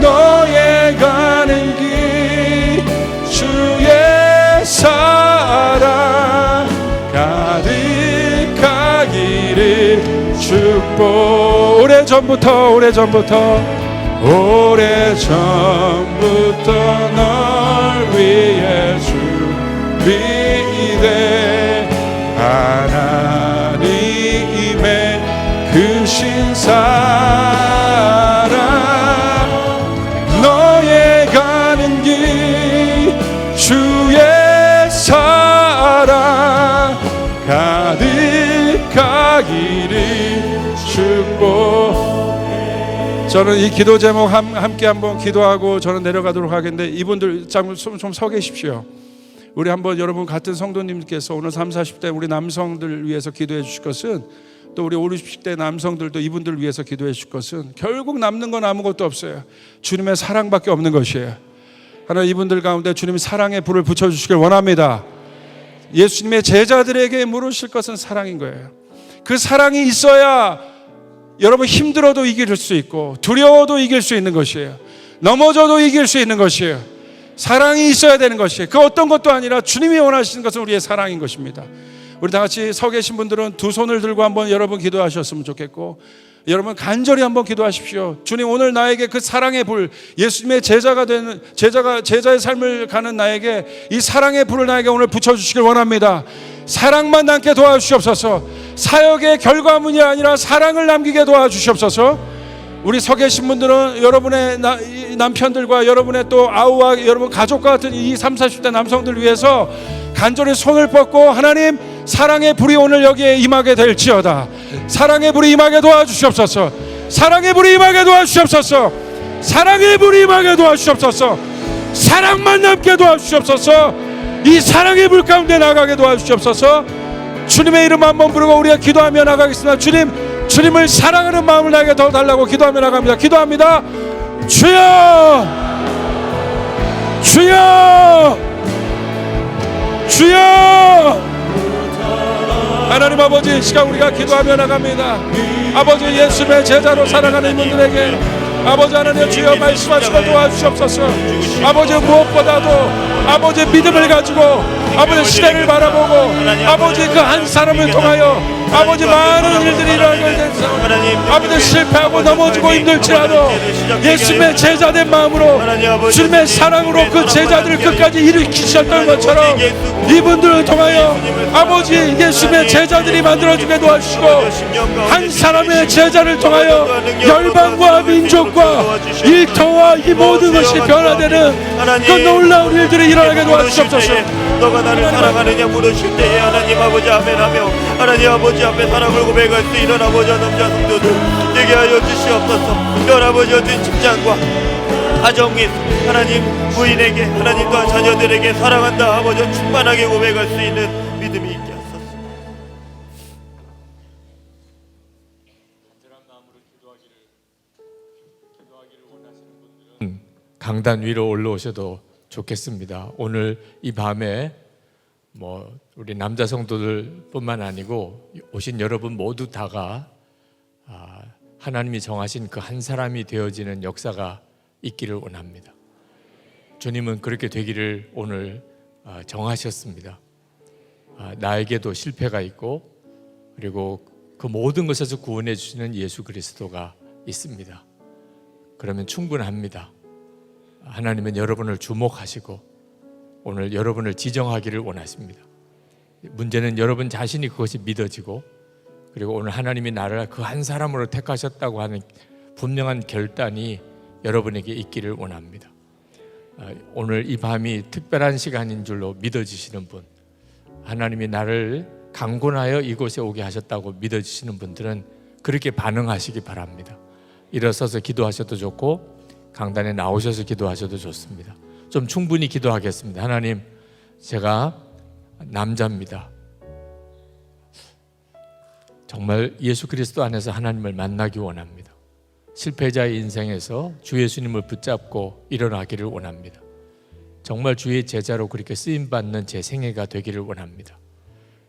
너의 가는 길 주의 사랑 가득하기를 축복. 오래전부터 널 위해 준비된 하나님의 크신 사랑 너의 가는 길 주의 사랑 가득하기를 축복. 저는 이 기도 제목 함께 한번 기도하고 저는 내려가도록 하겠는데 이분들 좀 서 계십시오. 우리 한번 여러분 같은 성도님께서 오늘 30, 40대 우리 남성들 위해서 기도해 주실 것은 또 우리 50, 60대 남성들도 이분들을 위해서 기도해 주실 것은 결국 남는 건 아무것도 없어요. 주님의 사랑밖에 없는 것이에요. 하나님 이분들 가운데 주님의 사랑의 불을 붙여주시길 원합니다. 예수님의 제자들에게 물으실 것은 사랑인 거예요. 그 사랑이 있어야 여러분 힘들어도 이길 수 있고 두려워도 이길 수 있는 것이에요. 넘어져도 이길 수 있는 것이에요. 사랑이 있어야 되는 것이에요. 그 어떤 것도 아니라 주님이 원하시는 것은 우리의 사랑인 것입니다. 우리 다 같이 서 계신 분들은 두 손을 들고 한번 여러분 기도하셨으면 좋겠고 여러분 간절히 한번 기도하십시오. 주님 오늘 나에게 그 사랑의 불 예수님의 제자의 삶을 가는 나에게 이 사랑의 불을 나에게 오늘 붙여주시길 원합니다. 사랑만 남게 도와주시옵소서. 사역의 결과물이 아니라 사랑을 남기게 도와주시옵소서. 우리 서 계신 분들은 여러분의 남편들과 여러분의 또 아우와 여러분 가족과 같은 이 30, 40대 남성들 위해서 간절히 손을 뻗고 하나님 사랑의 불이 오늘 여기에 임하게 될지어다. 사랑의 불이 임하게 도와주시옵소서. 사랑의 불이 임하게 도와주시옵소서. 사랑의 불이 임하게 도와주시옵소서. 사랑만 남게 도와주시옵소서. 이 사랑의 불 가운데 나가게 도와주시옵소서. 주님의 이름 한번 부르고 우리가 기도하며 나가겠습니다. 주님을 사랑하는 마음을 나에게 더 달라고 기도하며 나갑니다. 기도합니다. 주여 주여 주여. 하나님 아버지 시간 우리가 기도하며 나갑니다. 아버지 예수님의 제자로 살아가는 이분들에게 아버지 하나님 주여 말씀하시고 도와주시옵소서. 아버지 무엇보다도 아버지 믿음을 가지고 아버지 시대를 바라보고 아버지 그 한 사람을 통하여 아버지 많은 일들이 일어나게 돼서 아버지 실패하고 넘어지고 힘들지라도 예수님의 제자된 마음으로 주님의 사랑으로 그 제자들을 끝까지 일으키셨던 것처럼 이분들을 통하여 아버지 예수님의 제자들이 만들어주게 도와주시고 한 사람의 제자를 통하여 열방과 민족과 일터와 이 모든 것이 변화되는 그 놀라운 일들이 일어나게 도와주시옵소서. 너가 나를 사랑하느냐 물으실 때에 하나님 아버지 아멘하며 하나님 아버지 앞에 사랑을 고백할 수 있는 아버지 남자 성도들 되게 하여 주시옵소서. 열 아버지 어떤 직장과 가정에 하나님 부인에게 하나님 또한 자녀들에게 사랑한다 아버지 충만하게 고백할 수 있는 믿음이 있게 하소서. 강단 위로 올라오셔도 좋겠습니다. 오늘 이 밤에 뭐 우리 남자 성도들뿐만 아니고 오신 여러분 모두 다가 하나님이 정하신 그 한 사람이 되어지는 역사가 있기를 원합니다. 주님은 그렇게 되기를 오늘 정하셨습니다. 나에게도 실패가 있고 그리고 그 모든 것에서 구원해 주시는 예수 그리스도가 있습니다. 그러면 충분합니다. 하나님은 여러분을 주목하시고 오늘 여러분을 지정하기를 원하십니다. 문제는 여러분 자신이 그것이 믿어지고 그리고 오늘 하나님이 나를 그 한 사람으로 택하셨다고 하는 분명한 결단이 여러분에게 있기를 원합니다. 오늘 이 밤이 특별한 시간인 줄로 믿어지시는 분, 하나님이 나를 강권하여 이곳에 오게 하셨다고 믿어지시는 분들은 그렇게 반응하시기 바랍니다. 일어서서 기도하셔도 좋고 강단에 나오셔서 기도하셔도 좋습니다. 좀 충분히 기도하겠습니다. 하나님, 제가 남자입니다. 정말 예수 그리스도 안에서 하나님을 만나기 원합니다. 실패자의 인생에서 주 예수님을 붙잡고 일어나기를 원합니다. 정말 주의 제자로 그렇게 쓰임받는 제 생애가 되기를 원합니다.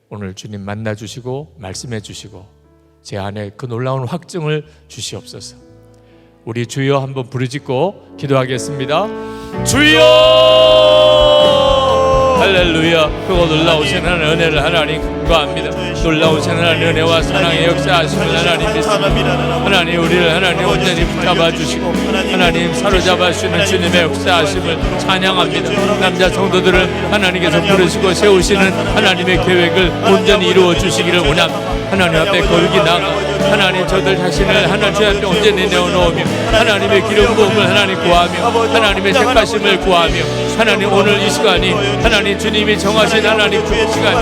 오늘 주님 만나주시고 말씀해 주시고 제 안에 그 놀라운 확증을 주시옵소서. 우리 주여 한번 부르짖고 기도하겠습니다. 주여! 할렐루야. 그거 놀라우신 하나님의 은혜를 하나님 구합니다. 놀라우신 하나님의 은혜와 사랑의 역사하심을 하나님 믿습니다. 하나님 우리를 하나님 온전히 붙잡아 주시고 하나님 사로잡아 주시는 주님의 역사하심을 찬양합니다. 남자 성도들을 하나님께서 부르시고 세우시는 하나님의 계획을 온전히 이루어 주시기를 원합니다. 하나님 앞에 거룩히 나가 하나님 저들 자신을 하나님 주 앞에 온전히 내어놓으며 하나님의 기름 부음을 하나님 구하며 하나님의 택하심을 구하며 하나님 오늘 이 시간이 하나님 주님이 정하신 하나님 그 시간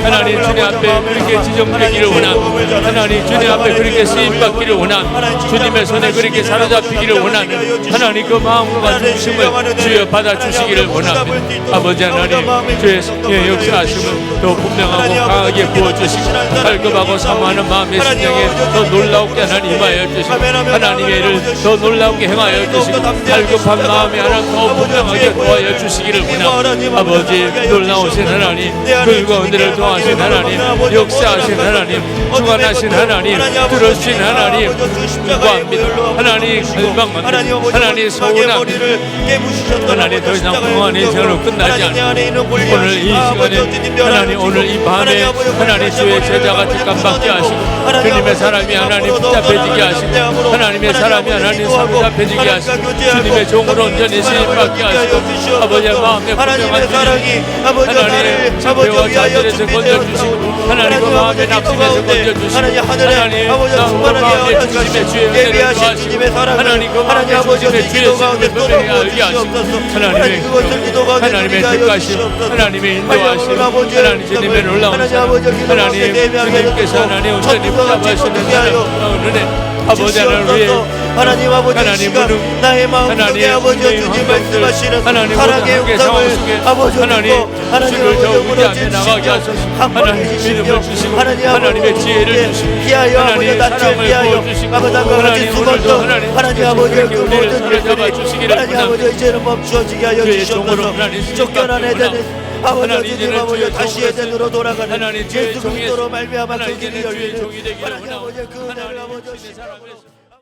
하나님 주님 앞에 그렇게 지정되기를 원합니다. 하나님 주님 앞에 그렇게 쓰임받기를 원합니다. 주님의 손에 그렇게 사로잡히기를 원하는 하나님 그 마음과 중심을 주여 받아주시기를 원합니다. 아버지 하나님 주의 성령의 역사하심을 더 분명하고 강하게 부어주시고 갈급하고 사모하는 마음의 심령에 더 놀라우게 하나님 임하여 주시고 하나님의 일을 더 놀라우게 행하여 주시고 갈급한 마음이 하나님 더 분명하게 도와여 주시기를 원합니다. 아버지 놀라우신 하나님 그리고 은혜를 통하신 하나님 역사하신 하나님 주관하신 하나님 들어주신 하나님 구합니다. 하나님 갈망합니다. 하나님 서운합니다. 하나님 더 이상 평안의 인생으로 끝나지 않고 오늘 이 시간에 하나님 오늘 이 밤에 하나님 주의 제자가 택함받게 하시고 주님의 사람이 하나님 붙잡혀지게 하시고 하나님의 사람이 하나님 사로잡혀지게 하시고 주님의 종으로 온전히 쓰임받게 하시고 아버지의 마음에 분명한 주님 하나님 참배와 자질에서 건져주시고 하나님 그 마음의 낙심에서 건져주시고 하나님 마음의 중심에 주의 은혜를 도와시고 하나님 그 마음의 중심에 주의 성품을 분명히 알게 하시고 하나님의 택하심 하나님의 인도하심 하나님 주님의 놀라운 사랑 하나님 주님께서 하나님 온전히 붙잡아주시는 하나님 은혜 아버지 하나님 위해 하나님 아버지 하나님은 나의 마음속에 아버지 주님 말씀하시는 사랑의 영상을 아버지 주를 더 의지하며 나가게 하소서. 하나님 믿음을 주시고 하나님의 지혜를 주시고 피하여 아버지 낯을 사랑을 피하여 부어주시고 아버지 하나님 오늘도 하나님 아버지 그 모든 사로잡아 주시기를 하나님 아버지 이제는 멈추어지게 하여 주시옵소서. 쫓겨난 에덴에서 아버지 주님 아버지 다시 에덴으로 돌아가는 예수 그리스도로 말미암아 그 길이 열리는 하나님 아버지 그 은혜를 아버지